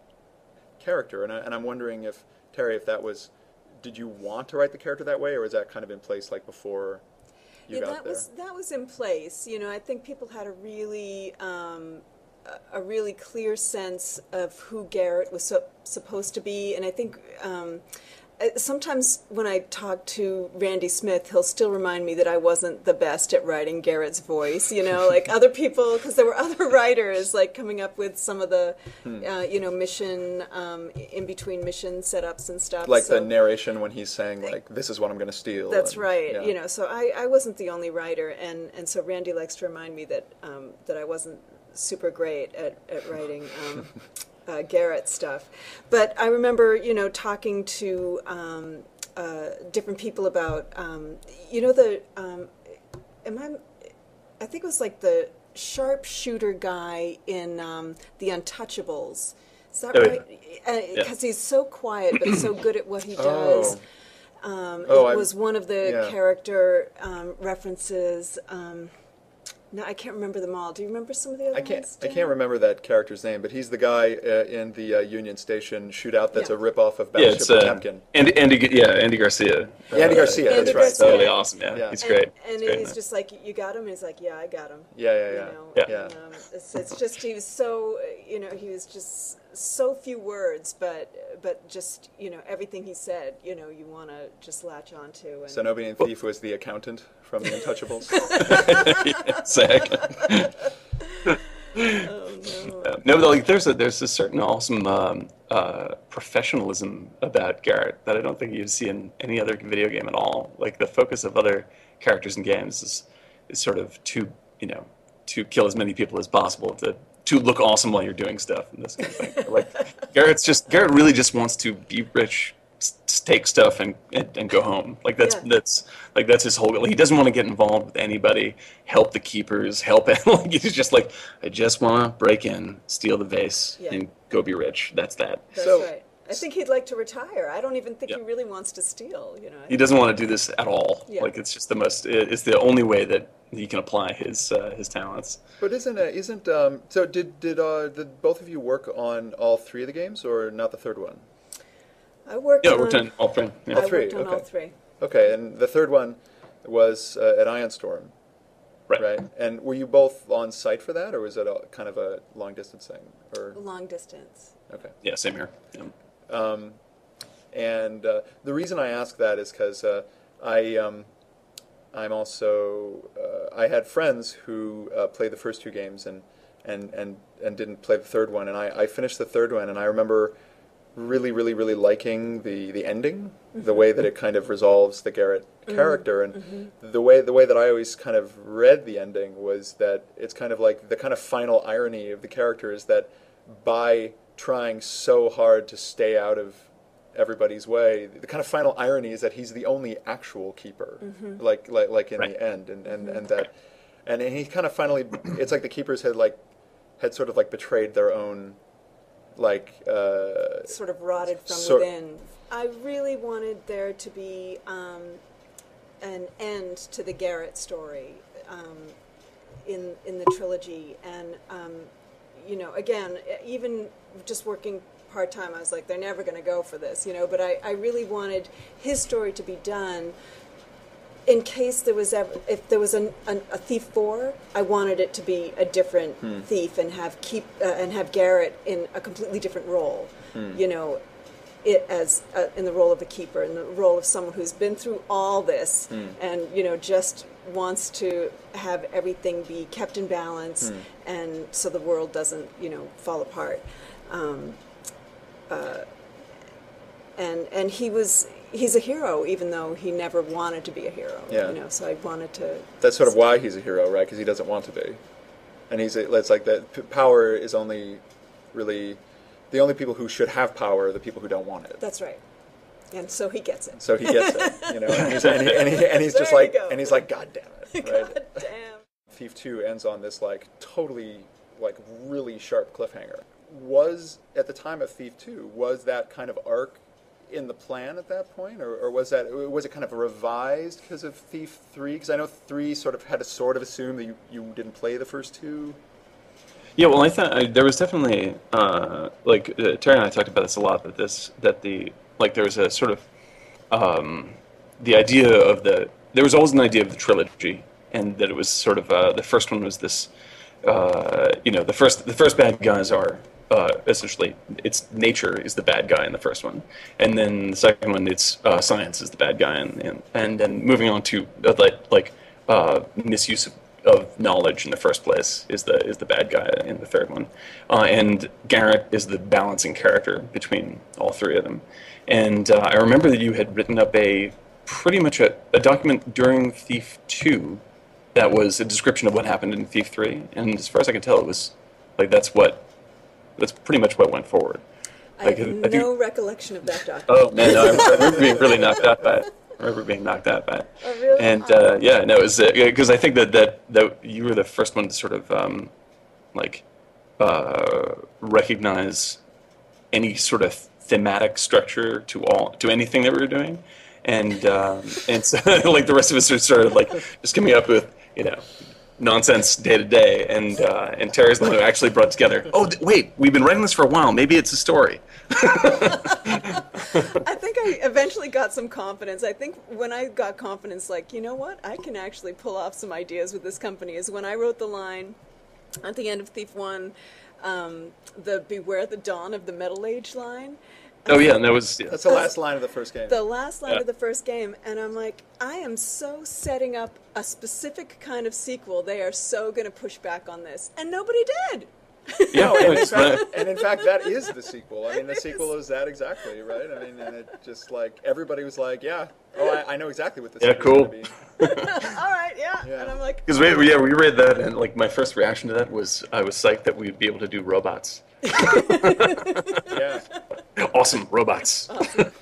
character, and I'm wondering if Terry, if that was, did you want to write the character that way, or was that kind of in place like before you got there? That was in place. You know, I think people had a really clear sense of who Garrett was supposed to be, and I think. Sometimes when I talk to Randy Smith, he'll still remind me that I wasn't the best at writing Garrett's voice, you know, like other people, because there were other writers like coming up with some of the, you know, mission, in between mission setups and stuff. Like the narration when he's saying like, this is what I'm going to steal. That's right. Yeah. You know, so I wasn't the only writer. And so Randy likes to remind me that, that I wasn't super great at writing, Garrett stuff. But I remember, you know, talking to different people about, you know, I think it was like the sharpshooter guy in The Untouchables. Is that Oh, yeah. right? Because he's so quiet, but so good at what he Oh. does. Oh, It was one of the yeah. character references. No, I can't remember them all. Do you remember some of the other ones? I can't remember that character's name, but he's the guy in the Union Station shootout that's Yeah. a ripoff of Yeah, Battleship it's Potemkin. Andy Garcia. Andy Garcia, Andy that's right. Garcia. Totally awesome. Yeah, Yeah. he's great. And He's great, he's man. just like, you got him? And he's like, yeah, I got him. Yeah. You know, Yeah. and, it's just, he was so, he was just so few words, but just, everything he said, you want to just latch onto. And Zenobia and Thief was the accountant from The Untouchables. Yeah, exactly. oh no. No, but like there's a certain awesome professionalism about Garrett that I don't think you see in any other video game at all. Like the focus of other characters in games is sort of to kill as many people as possible to look awesome while you're doing stuff and this kind of thing. Like Garrett really just wants to be rich, take stuff and go home. Like that's his whole goal. He doesn't want to get involved with anybody, help the keepers, help it. Like he's just like, I just want to break in, steal the vase, and go be rich. That's that. That's So- right. I think he'd like to retire. I don't even think Yeah. he really wants to steal, He doesn't want to do this at all. Yeah. Like it's just it's the only way that he can apply his talents. But so did both of you work on all three of the games, or not the third one? I worked Yeah, on, worked on all three. Yeah. I All three, worked on all okay. three. Okay, and the third one was at Ironstorm, right? And were you both on site for that, or was it kind of a long distance thing? Or Long distance. okay. Yeah, same here. Yeah. And the reason I ask that is because I'm also I had friends who played the first two games and didn't play the third one, and I finished the third one, and I remember really liking the ending, the way that it kind of resolves the Garrett character, and the way that I always kind of read the ending was that it's kind of like the kind of final irony of the character is that by trying so hard to stay out of everybody's way, the kind of final irony is that he's the only actual keeper, like in the end, and he kind of finally, it's like the keepers had sort of like betrayed their own, Sort of rotted from within. I really wanted there to be an end to the Garrett story in the trilogy, and again, even just working part-time, I was like, they're never going to go for this, but I really wanted his story to be done in case there was if there was a Thief 4, I wanted it to be a different thief and have Garrett in a completely different role, it as in the role of a keeper, in the role of someone who's been through all this and just wants to have everything be kept in balance and so the world doesn't fall apart. And he's a hero, even though he never wanted to be a hero. Yeah. So I wanted to. That's sort of why he's a hero, right? Because he doesn't want to be, and it's like that. Power is only really the only people who should have power are the people who don't want it. That's right. And so he gets it. So he gets it, and he's just There you like, go. and he's like, God damn it, right? God damn. Thief 2 ends on this totally really sharp cliffhanger. Was at the time of Thief 2, was that kind of arc in the plan at that point, or was it kind of revised because of Thief 3? Because I know 3 sort of had to sort of assume that you didn't play the first two. Yeah, well, I thought there was definitely Terri and I talked about this a lot. There was a sort of the idea of there was always an idea of the trilogy, and that it was sort of the first one was this the first bad guys are essentially it's nature is the bad guy in the first one, and then the second one it's science is the bad guy, and then moving on to misuse of knowledge in the first place is the bad guy in the third one, and Garrett is the balancing character between all three of them. And I remember that you had written up pretty much a document during Thief 2 that was a description of what happened in Thief 3, and as far as I can tell, it was that's pretty much what went forward. I have no recollection of that document. Oh man, no, I remember being really knocked out by it. Oh, really? And it was because I think that you were the first one to sort of recognize any sort of thematic structure to anything that we were doing, and so like the rest of us are sort of like just coming up with nonsense day to day, and Terry's the one who actually brought together. Oh, wait, we've been writing this for a while. Maybe it's a story. I think I eventually got some confidence. I think when I got confidence, like, you know what, I can actually pull off some ideas with this company, is when I wrote the line at the end of Thief 1, the "Beware the dawn of the Metal Age" line. Oh yeah, and that's the last line of the first game. The last line of the first game, and I'm like, I am so setting up a specific kind of sequel. They are so going to push back on this, and nobody did. Yeah, and in fact, that is the sequel. I mean, the sequel is that exactly, right? I mean, and it just like everybody was like, yeah, I know exactly what this is cool. going to be. All right, yeah, and I'm like, because we read that, and like my first reaction to that was I was psyched that we'd be able to do robots. Yeah. Awesome robots. Awesome.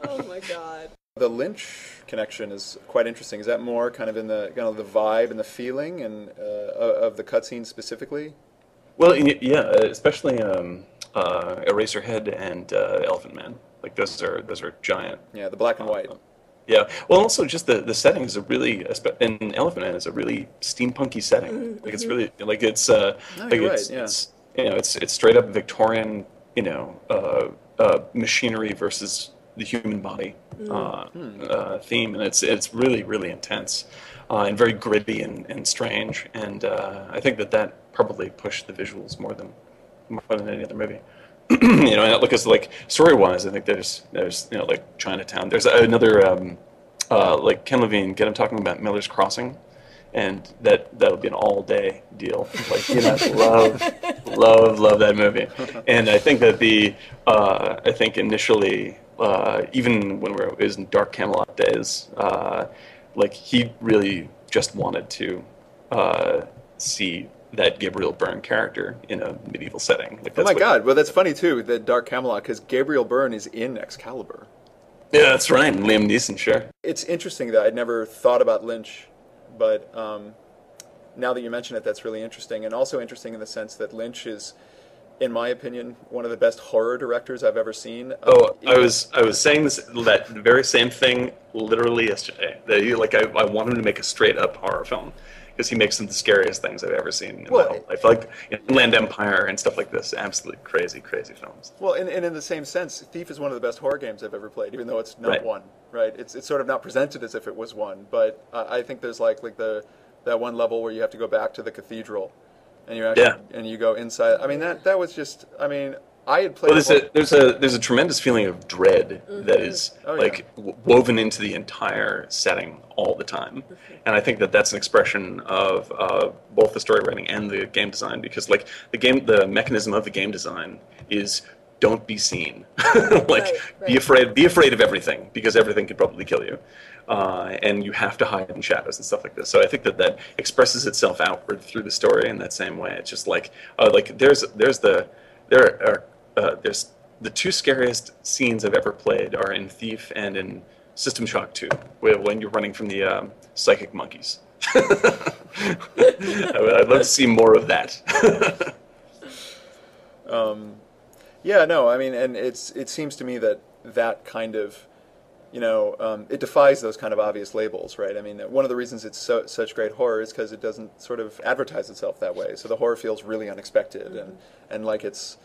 Oh my God. The Lynch connection is quite interesting. Is that more kind of in the the vibe and the feeling and of the cutscene specifically? Well, yeah, especially Eraserhead and Elephant Man. Like those are giant. Yeah, the black and white. Yeah. Well, also just the setting is a really, and Elephant Man is a really steampunky setting. Mm-hmm. Like it's really like it's No, like you're it's, right, yeah. it's it's straight up Victorian machinery versus the human body theme, and it's really, really intense and very gritty and strange, and I think that probably pushed the visuals more than any other movie. And because like story-wise, I think there's like Chinatown. There's another like Ken Levine, get him talking about Miller's Crossing, and that'll be an all-day deal. Like love that movie. And I think that I think initially, even when it was in Dark Camelot days, like he really just wanted to see that Gabriel Byrne character in a medieval setting. Like, Oh my God! Well, that's funny too, that Dark Camelot, because Gabriel Byrne is in Excalibur. Yeah, that's right. Liam Neeson, sure. It's interesting that I'd never thought about Lynch, but now that you mention it, that's really interesting, and also interesting in the sense that Lynch is, in my opinion, one of the best horror directors I've ever seen. I was saying that very same thing literally yesterday. That I want him to make a straight up horror film, because he makes some of the scariest things I've ever seen in my whole life. Like Inland Empire and stuff like this. Absolutely crazy films. Well, and in the same sense, Thief is one of the best horror games I've ever played, even though it's not one, right? It's sort of not presented as if it was one, but I think there's like that one level where you have to go back to the cathedral, and you actually, and you go inside. I mean, that was just, I mean, I had played. Well, there's a tremendous feeling of dread that is woven into the entire setting all the time, and I think that's an expression of both the story writing and the game design, because like the mechanism of the game design is don't be seen, be afraid of everything, because everything could probably kill you, and you have to hide in shadows and stuff like this. So I think that expresses itself outward through the story in that same way. It's just like there's the two scariest scenes I've ever played are in Thief and in System Shock 2, when you're running from the psychic monkeys. I'd love to see more of that. Yeah, no, I mean, and it seems to me that kind of, it defies those kind of obvious labels, right? I mean, one of the reasons it's such great horror is because it doesn't sort of advertise itself that way. So the horror feels really unexpected, and like it's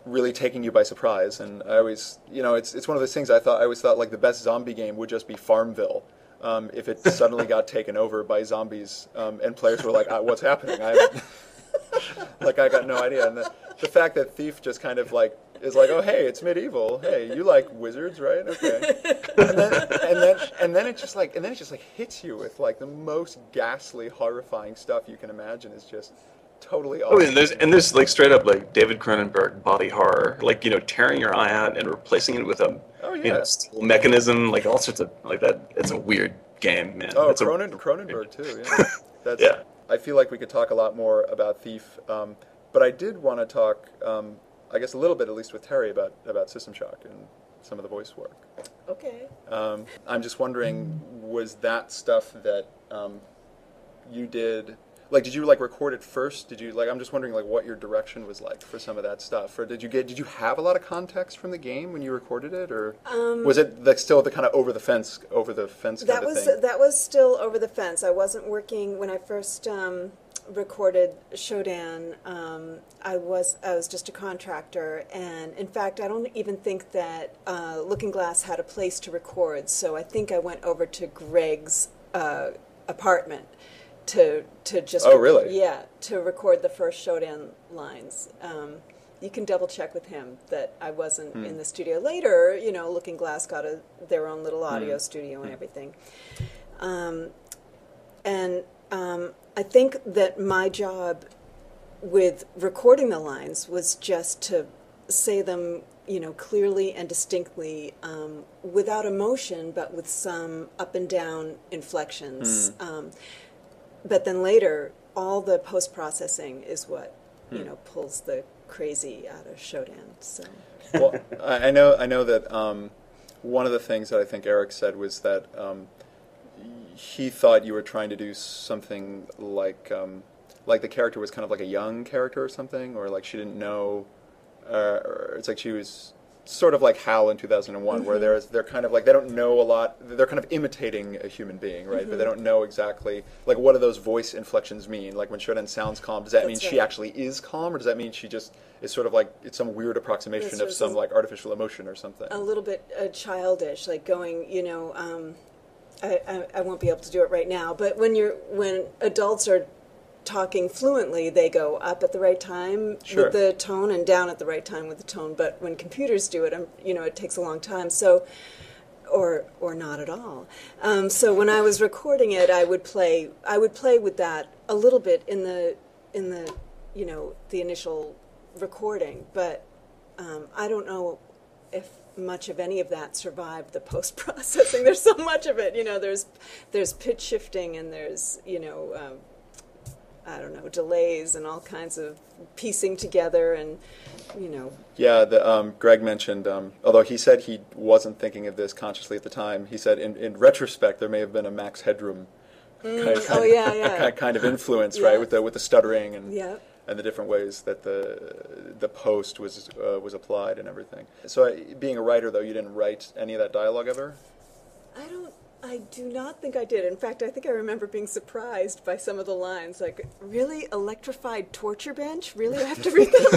really taking you by surprise. And I always, it's one of those things I always thought like the best zombie game would just be Farmville. If it suddenly got taken over by zombies, and players were like, what's happening? I got no idea. And the fact that Thief just kind of like is like, oh hey, it's medieval. Hey, you like wizards, right? Okay. And then it just like hits you with like the most ghastly, horrifying stuff you can imagine. Is just totally awesome. Oh, and there's like straight up like David Cronenberg body horror, like tearing your eye out and replacing it with a steel mechanism, like all sorts of like that. It's a weird game, man. Oh, Cronenberg too. Yeah, I feel like we could talk a lot more about Thief, but I did want to talk, I guess, a little bit at least with Terri about System Shock and some of the voice work. Okay. I'm just wondering, was that stuff that you did? like, did you like record it first? Did you like? I'm just wondering like what your direction was like for some of that stuff, or did you have a lot of context from the game when you recorded it, or was it like still the kind of over the fence kind of thing? That was still over the fence. I wasn't working when I first recorded Shodan. I was just a contractor, and in fact, I don't even think that Looking Glass had a place to record. So I think I went over to Greg's apartment to just really? Yeah, to record the first Shodan lines. You can double check with him that I wasn't in the studio. Later, Looking Glass got their own little audio studio and everything. I think that my job with recording the lines was just to say them, clearly and distinctly, without emotion, but with some up and down inflections. But then later, all the post-processing is what, pulls the crazy out of Shodan. So. Well, I know that one of the things that I think Eric said was that he thought you were trying to do something like the character was kind of like a young character or something, or like she didn't know, or it's like she was sort of like Hal in 2001, where they're kind of like they don't know a lot. They're kind of imitating a human being, right? But they don't know exactly like what do those voice inflections mean. Like when Shodan sounds calm, does that mean she actually is calm, or does that mean she just is sort of like it's some weird approximation of some like artificial emotion or something? A little bit childish, like going, I won't be able to do it right now, but when adults are talking fluently, they go up at the right time with the tone and down at the right time with the tone. But when computers do it, it takes a long time. So, or not at all. So when I was recording it, I would play with that a little bit in the the initial recording. But I don't know if much of any of that survived the post-processing. There's so much of it. There's pitch shifting and there's I don't know, delays and all kinds of piecing together and, Yeah, Greg mentioned, although he said he wasn't thinking of this consciously at the time, he said in retrospect there may have been a Max Headroom kind of influence, right, with the stuttering and the different ways that the post was applied and everything. So being a writer, though, you didn't write any of that dialogue ever? I do not think I did. In fact, I think I remember being surprised by some of the lines. Like, really? Electrified torture bench? Really? I have to read that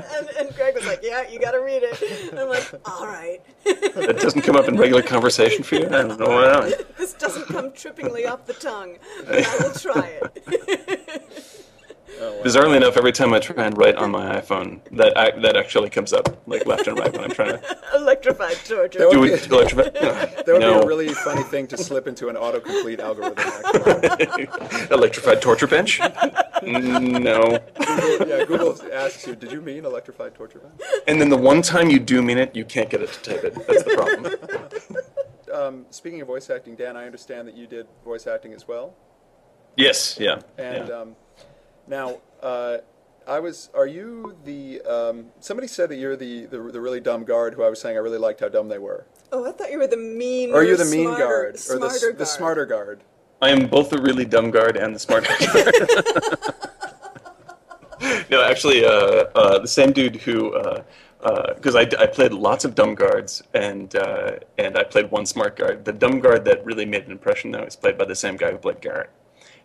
line? and Greg was like, yeah, you got to read it. And I'm like, all right. That doesn't come up in regular conversation for you? I don't know why. This doesn't come trippingly off the tongue. But I will try it. Oh, wow. Bizarrely enough, every time I try and write on my iPhone, that actually comes up, like left and right when I'm trying to... Electrified torture. That would be a really funny thing to slip into an autocomplete algorithm, actually. Electrified torture bench? No. Google asks you, did you mean electrified torture bench? And then the one time you do mean it, you can't get it to type it. That's the problem. Speaking of voice acting, Dan, I understand that you did voice acting as well? Yes, yeah. And... Now, are you the, somebody said that you're the really dumb guard who I was saying I really liked how dumb they were. Oh, I thought you were the mean or you're the mean smarter, guard, or guard. the smarter guard. I am both the really dumb guard and the smart guard. No, actually, the same dude who, because I played lots of dumb guards, and I played one smart guard. The dumb guard that really made an impression, though, is played by the same guy who played Garrett.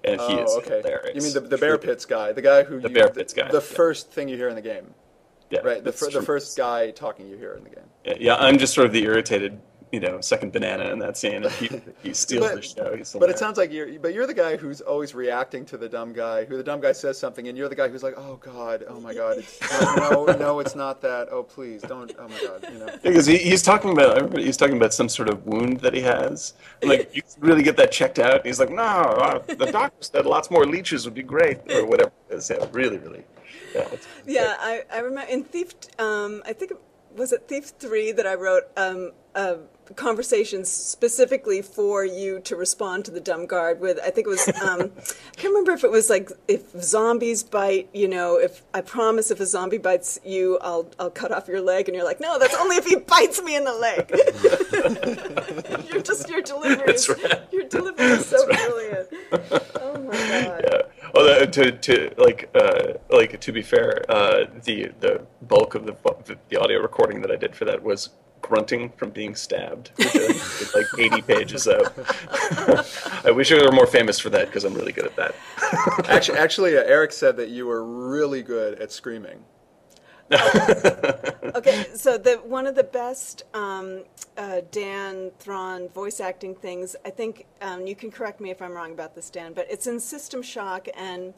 And he is hilarious. You mean the Bear Pits guy, the guy who... Bear Pits guy. The first thing you hear in the game. Yeah. Right, the first guy talking you hear in the game. Yeah, I'm just sort of the irritated, second banana in that scene, and he steals the show. But it sounds like you're the guy who's always reacting to the dumb guy, who the dumb guy says something, and you're the guy who's like, oh God, oh my God, no, it's not that, oh please, don't, oh my God, Because he's talking about some sort of wound that he has. Like, you really get that checked out? And he's like, no, the doctor said lots more leeches would be great, or whatever it is. Yeah, really, really. I remember in Thief, I think was it Thief 3 that I wrote a conversations specifically for you to respond to the dumb guard with. I think it was I can't remember if it was like, if zombies bite, if I promise if a zombie bites you, I'll cut off your leg, and you're like, no, that's only if he bites me in the leg. your delivery is right. your delivery is so brilliant. Oh my god. Yeah. Well, to be fair, the bulk of the audio recording that I did for that was grunting from being stabbed, which I did like 80 pages of. I wish I were more famous for that, because I'm really good at that. Actually, Eric said that you were really good at screaming. Okay, so one of the best Dan Thron voice acting things, I think, you can correct me if I'm wrong about this, Dan, but it's in System Shock, and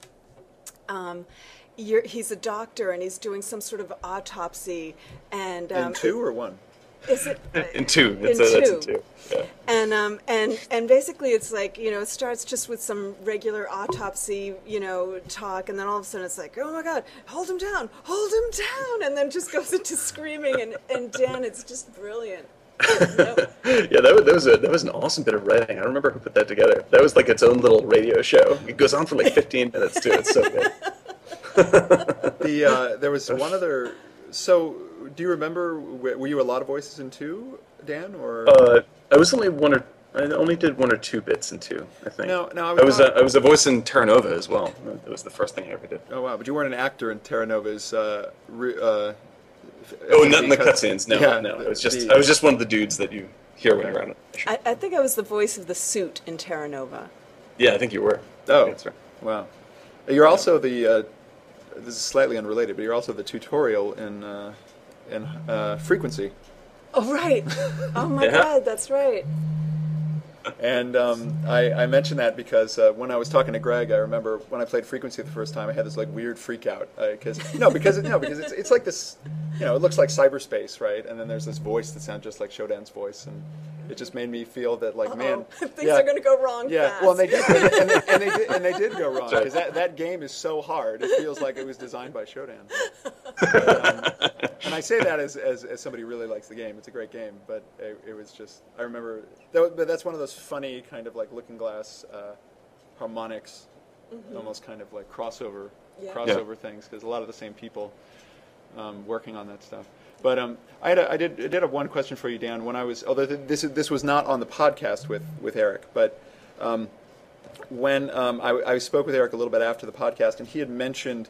he's a doctor, and he's doing some sort of autopsy, and In 2 or 1? Is it In 2? That's in 2. Yeah. And basically it's like, it starts just with some regular autopsy, talk, and then all of a sudden it's like, oh my God, hold him down, and then just goes into screaming, and Dan, it's just brilliant. Yeah, that was an awesome bit of writing. I don't remember who put that together. That was like its own little radio show. It goes on for like 15 minutes too. It's so good. There was one other. So, do you remember? Were you a lot of voices in 2, Dan, or? I only did 1 or 2 bits in 2, I think. No, I was a voice in Terra Nova as well. That was the first thing I ever did. Oh wow! But you weren't an actor in Terra Nova's. Not in the cutscenes. No, yeah, no. I was just one of the dudes that you hear when around. I think I was the voice of the suit in Terra Nova. Yeah, I think you were. Oh, that's right. Wow! You're also the. This is slightly unrelated, but you're also the tutorial in Frequency. Oh right! Oh my God, that's right. And I mentioned that because when I was talking to Greg, I remember when I played Frequency the first time, I had this like weird freak out because it's like this, it looks like cyberspace, right? And then there's this voice that sounds just like Shodan's voice, and it just made me feel that like, man, things are going to go wrong. Yeah, fast. well, and they did go wrong because that game is so hard. It feels like it was designed by Shodan. And I say that as somebody who really likes the game. It's a great game, but it was just, I remember, but that's one of those funny kind of like Looking Glass harmonics, almost kind of like crossover things, because a lot of the same people working on that stuff. But I did have one question for you, Dan. When I was, although this was not on the podcast with Eric, but when I spoke with Eric a little bit after the podcast, and he had mentioned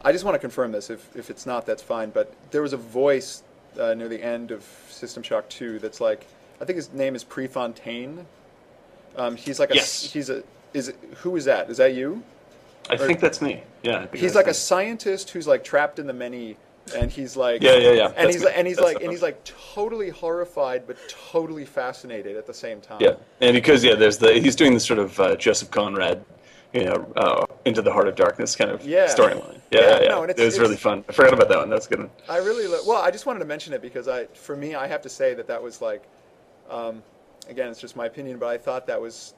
I just want to confirm this. If it's not, that's fine. But there was a voice near the end of System Shock 2 that's like, I think his name is Prefontaine. He's like yes. Who is that? Is that you? I think that's me. Yeah. He's like a scientist who's like trapped in the many, and he's like yeah. And he's like totally horrified but totally fascinated at the same time. Yeah, and because he's doing this sort of Joseph Conrad, Into the Heart of Darkness kind of storyline. Yeah. No, and it was really fun. I forgot about that one. That's a good one. I really I just wanted to mention it because I have to say that was like, again, it's just my opinion, but I thought that was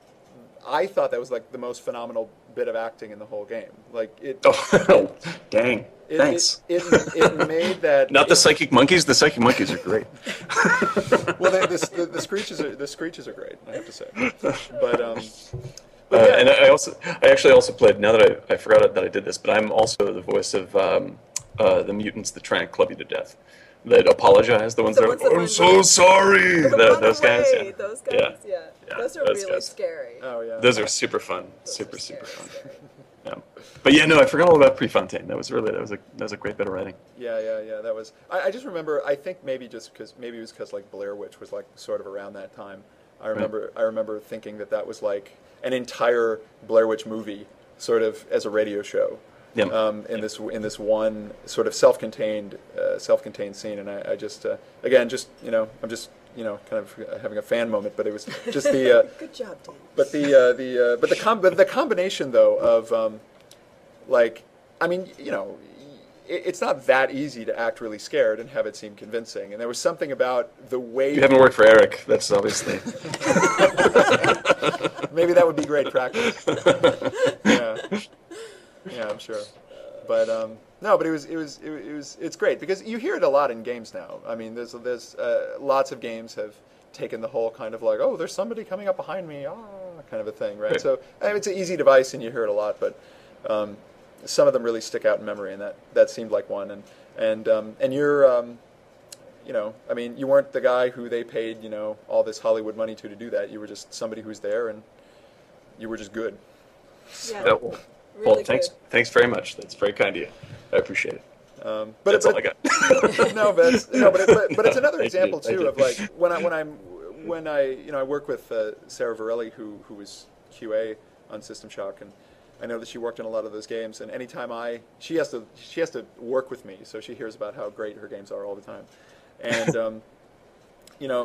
like the most phenomenal bit of acting in the whole game. Like it. Oh, dang! Thanks. It made that. Not the psychic monkeys. The psychic monkeys are great. Well, the screeches are great. I have to say, but and I actually also played. Now that I forgot that I did this, but I'm also the voice of the mutants that try and club you to death. That apologize, the ones that are, I'm so sorry. Those guys, yeah. Those guys, yeah. Those are really scary. Oh yeah. Those are super fun. Super fun. Yeah. But I forgot all about Prefontaine. That was a great bit of writing. Yeah. That was. I just remember. I think maybe it was because like Blair Witch was like sort of around that time. I remember thinking that was like an entire Blair Witch movie, sort of as a radio show. Yep. In this one sort of self-contained scene, and I just again just I'm just kind of having a fan moment, but it was just the good job, Dan. But the combination though of it's not that easy to act really scared and have it seem convincing, and there was something about the way you haven't worked for Eric. That's obviously maybe that would be great practice. Yeah, I'm sure. But no, but it's great because you hear it a lot in games now. I mean, there's lots of games have taken the whole kind of like, oh, there's somebody coming up behind me, kind of a thing, right? So it's an easy device and you hear it a lot, but some of them really stick out in memory, and that seemed like one. And you're I mean, you weren't the guy who they paid all this Hollywood money to do that. You were just somebody who's there, and you were just good. Yeah. Well, Really thanks very much. That's very kind of you. I appreciate it. But That's all I got. but it's another example too of like when I work with Sarah Varelli who was QA on System Shock, and I know that she worked on a lot of those games, and anytime she has to work with me, so she hears about how great her games are all the time, and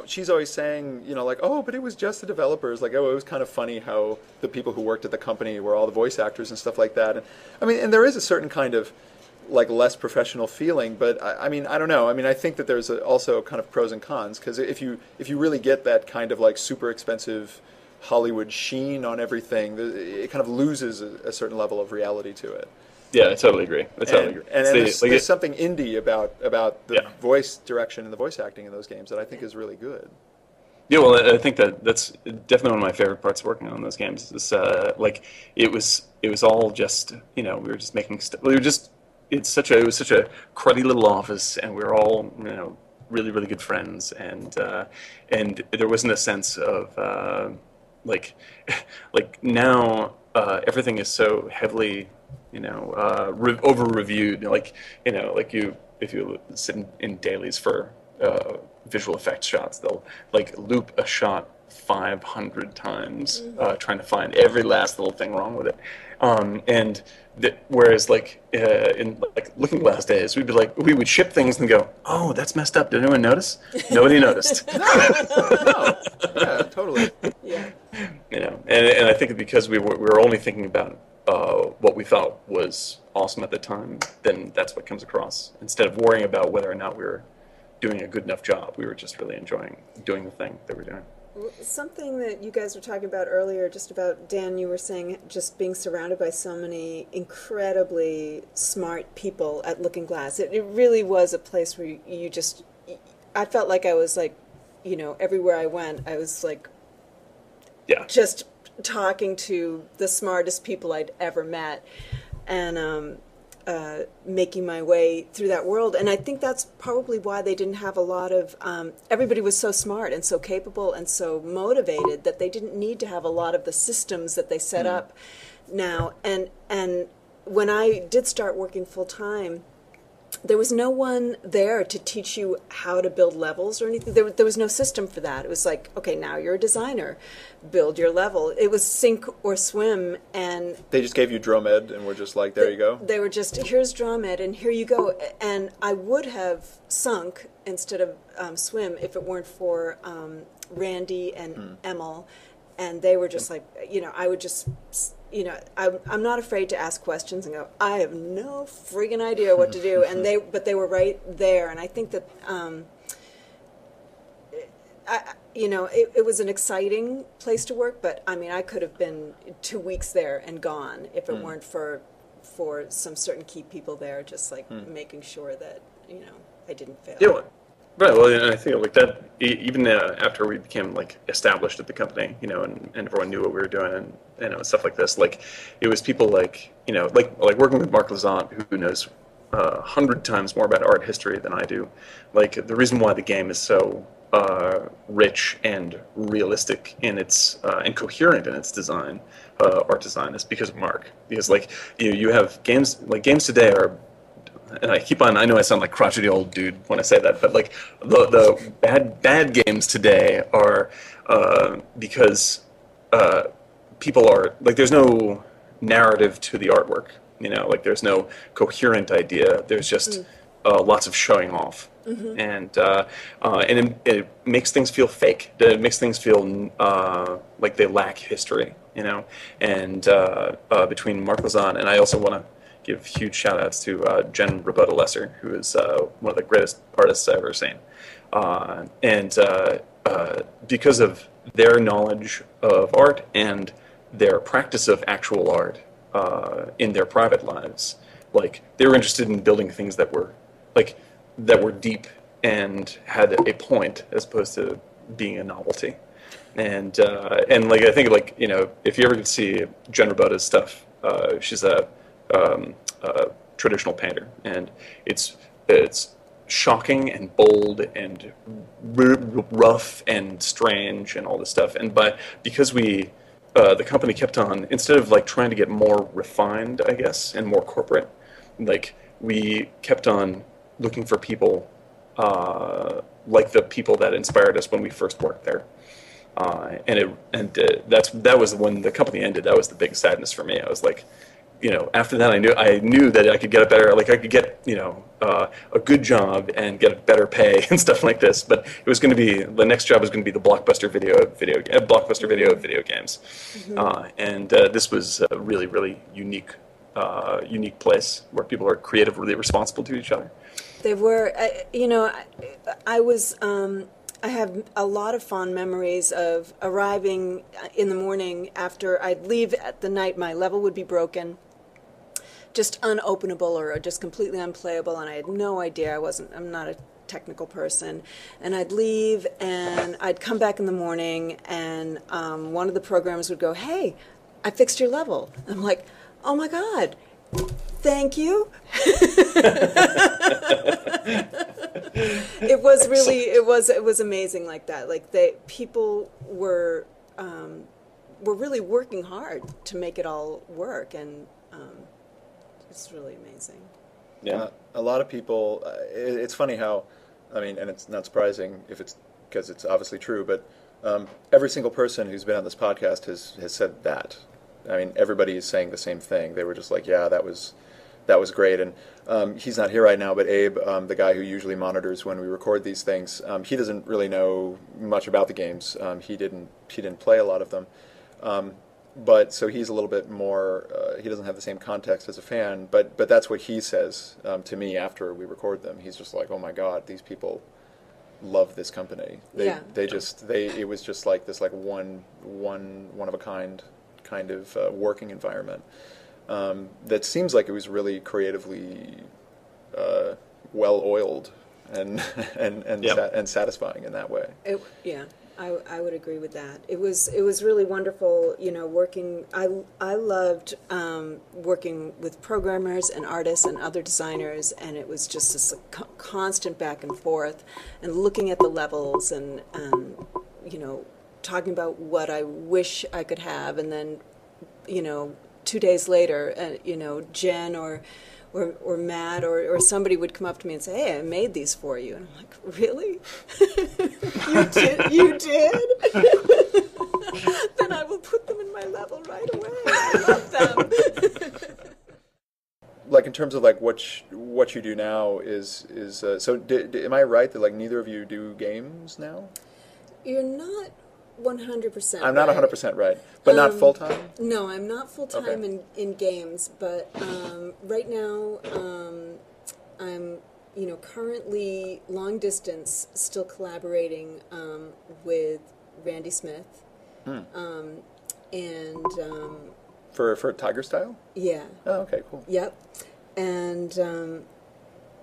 she's always saying, like, oh, but it was just the developers. Like, oh, it was kind of funny how the people who worked at the company were all the voice actors and stuff like that. And I mean, and there is a certain kind of like less professional feeling, but I mean, I don't know. I mean, I think that there's also kind of pros and cons, because if you really get that kind of like super expensive Hollywood sheen on everything, it kind of loses a certain level of reality to it. Yeah, I totally agree. And there's something indie about the voice direction and the voice acting in those games that I think is really good. Yeah, well, I think that's definitely one of my favorite parts of working on those games. Is like it was all just we were just making stuff. It was such a cruddy little office, and we were all really really good friends, and there wasn't a sense of like now everything is so heavily over reviewed, like if you sit in dailies for visual effects shots, they'll like loop a shot 500 times trying to find every last little thing wrong with it, and whereas like in like Looking Glass days, we would ship things and go, oh, that's messed up, did anyone notice? Nobody noticed. No. Yeah, totally. Yeah. And I think because we were only thinking about what we thought was awesome at the time, then that's what comes across. Instead of worrying about whether or not we were doing a good enough job, we were just really enjoying doing the thing that we're doing. Something that you guys were talking about earlier, just about, Dan, you were saying just being surrounded by so many incredibly smart people at Looking Glass. It really was a place where I felt like I was like, everywhere I went, I was like, just talking to the smartest people I'd ever met, and making my way through that world. And I think that's probably why they didn't have a lot of, everybody was so smart and so capable and so motivated that they didn't need to have a lot of the systems that they set up now. And when I did start working full time, there was no one there to teach you how to build levels or anything. There was no system for that. It was like, okay, now you're a designer, build your level. It was sink or swim, and they just gave you Dromed and were just like, there you go. They were just, here's Dromed and here you go. And I would have sunk instead of swim if it weren't for Randy and Emil, and they were just like, I would just. I'm not afraid to ask questions and go, I have no friggin' idea what to do, and they were right there, and I think that it was an exciting place to work, but I mean I could have been 2 weeks there and gone if it weren't for some certain key people there, just like making sure that I didn't fail. Yeah. Right. Well, and I think like that. Even after we became like established at the company, and everyone knew what we were doing, and stuff like this. Like, it was people like like working with Mark Lazant, who knows 100 times more about art history than I do. Like, the reason why the game is so rich and realistic in its and coherent in its design, art design, is because of Mark. Because like you have games today are. And I know I sound like crotchety old dude when I say that, but like the bad games today are because people are like, there's no narrative to the artwork, like there's no coherent idea. There's just lots of showing off, and it makes things feel fake. It makes things feel like they lack history, And between Mark Lazan, and I also want to give huge shout outs to Jen Roberta Lesser, who is one of the greatest artists I've ever seen. And because of their knowledge of art and their practice of actual art in their private lives, like they were interested in building things that were deep and had a point as opposed to being a novelty. And like I think like if you ever get to see Jen Robota's stuff, she's a traditional painter, and it's shocking and bold and rough and strange and all this stuff. And because the company kept on, instead of like trying to get more refined, I guess, and more corporate, like we kept on looking for people like the people that inspired us when we first worked there. That was when the company ended. That was the big sadness for me. I was like, after that, I knew that I could get a better, like I could get, a good job and get a better pay and stuff like this. But it was going to be, the next job was going to be the blockbuster video of video games. Mm-hmm. This was a really, really unique place where people are creatively responsible to each other. They were, I have a lot of fond memories of arriving in the morning after I'd leave at the night. My level would be broken, just unopenable or just completely unplayable, and I had no idea. I'm not a technical person. And I'd leave, and I'd come back in the morning, and one of the programmers would go, "Hey, I fixed your level." I'm like, "Oh my God, thank you." It was really, it was amazing like that. Like people were really working hard to make it all work, and it's really amazing. Yeah, a lot of people. It's funny how, and it's not surprising if it's because it's obviously true, but every single person who's been on this podcast has said that. Everybody is saying the same thing. They were just like, yeah, that was great. And he's not here right now, but Abe, the guy who usually monitors when we record these things, he doesn't really know much about the games. He didn't play a lot of them. But so he's a little bit more, he doesn't have the same context as a fan, but that's what he says to me after we record them. He's just like, oh my God, these people love this company. It was just like this, like one of a kind of working environment that seems like it was really creatively well-oiled and satisfying in that way. I would agree with that. It was really wonderful, working. I loved working with programmers and artists and other designers, and it was just this constant back and forth, and looking at the levels and talking about what I wish I could have, and then 2 days later, Jen or Matt or somebody would come up to me and say, "Hey, I made these for you." And I'm like, "Really? You did? Then I will put them in my level right away. I love them." Like in terms of like what you do now is am I right that like neither of you do games now? You're not 100% I'm not 100% right, but not full-time? No, I'm not full-time in games, but right now I'm, currently long distance still collaborating with Randy Smith. And for Tiger Style? Yeah. Oh, okay, cool. Yep. And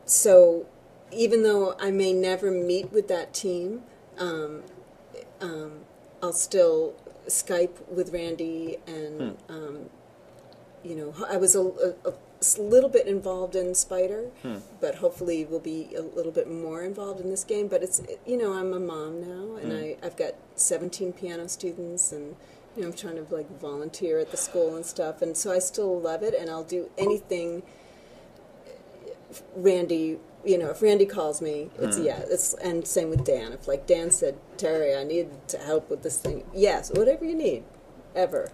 so even though I may never meet with that team, I'll still Skype with Randy, and I was a little bit involved in Spider, but hopefully we'll be a little bit more involved in this game. But it's I'm a mom now, and I've got 17 piano students, and I'm trying to like volunteer at the school and stuff, and so I still love it, and I'll do anything Randy. If Randy calls me, it's and same with Dan. If like Dan said, "Terri, I need to help with this thing," yes, whatever you need, ever,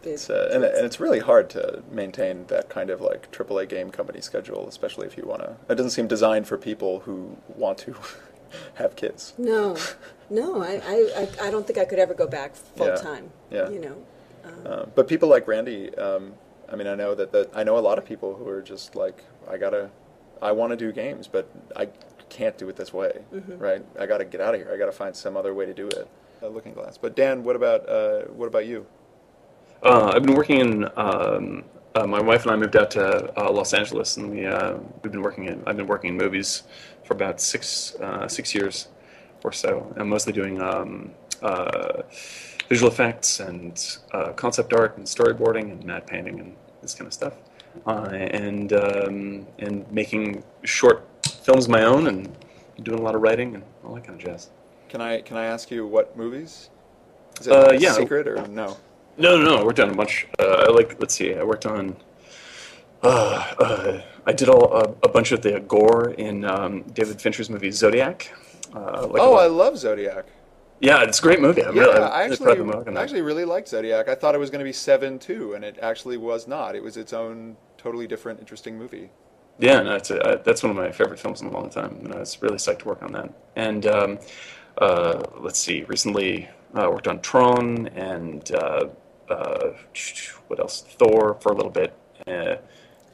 It's and it's really hard to maintain that kind of like AAA game company schedule, especially if you want to. It doesn't seem designed for people who want to have kids. No, I don't think I could ever go back full time. Yeah. But people like Randy, I know a lot of people who are just like, I want to do games, but I can't do it this way, right? I got to get out of here. I got to find some other way to do it. Looking Glass. But Dan, what about you? I've been working in my wife and I moved out to Los Angeles, and we've been working in. I've been working in movies for about 6 years or so. I'm mostly doing visual effects and concept art and storyboarding and matte painting and this kind of stuff, and making short films of my own and doing a lot of writing and all that kind of jazz. Can I ask you what movies? Is it Yeah. secret or no? No. I worked on a bunch. Let's see. I worked on. I did a bunch of the gore in David Fincher's movie Zodiac. I love Zodiac. Yeah, it's a great movie. I actually really liked Zodiac. I thought it was going to be 7 too, and it actually was not. It was its own totally different, interesting movie. Yeah, no, that's one of my favorite films in a long time, and I was really psyched to work on that. And let's see, recently I worked on Tron and what else? Thor for a little bit.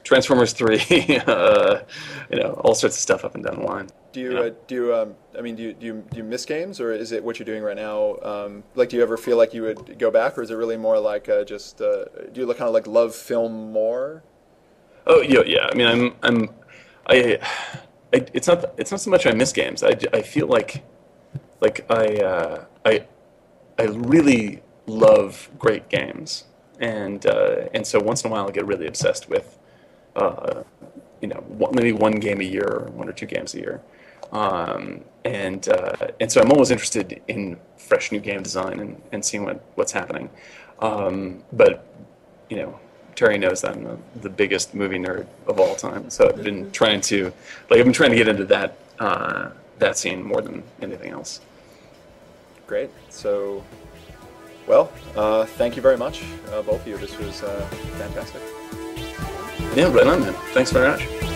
Transformers 3, all sorts of stuff up and down the line. Do you miss games, or is it what you're doing right now? Do you ever feel like you would go back, or is it really more like do you kind of like love film more? Oh yeah. I mean, it's not so much I miss games. I feel like I really love great games, and so once in a while I get really obsessed with maybe one game a year, or 1 or 2 games a year, and so I'm always interested in fresh new game design and seeing what's happening. But Terry knows that I'm the biggest movie nerd of all time, so I've been trying to get into that scene more than anything else. Great. So, well, thank you very much, both of you. This was fantastic. Yeah, right on, man. Thanks very much.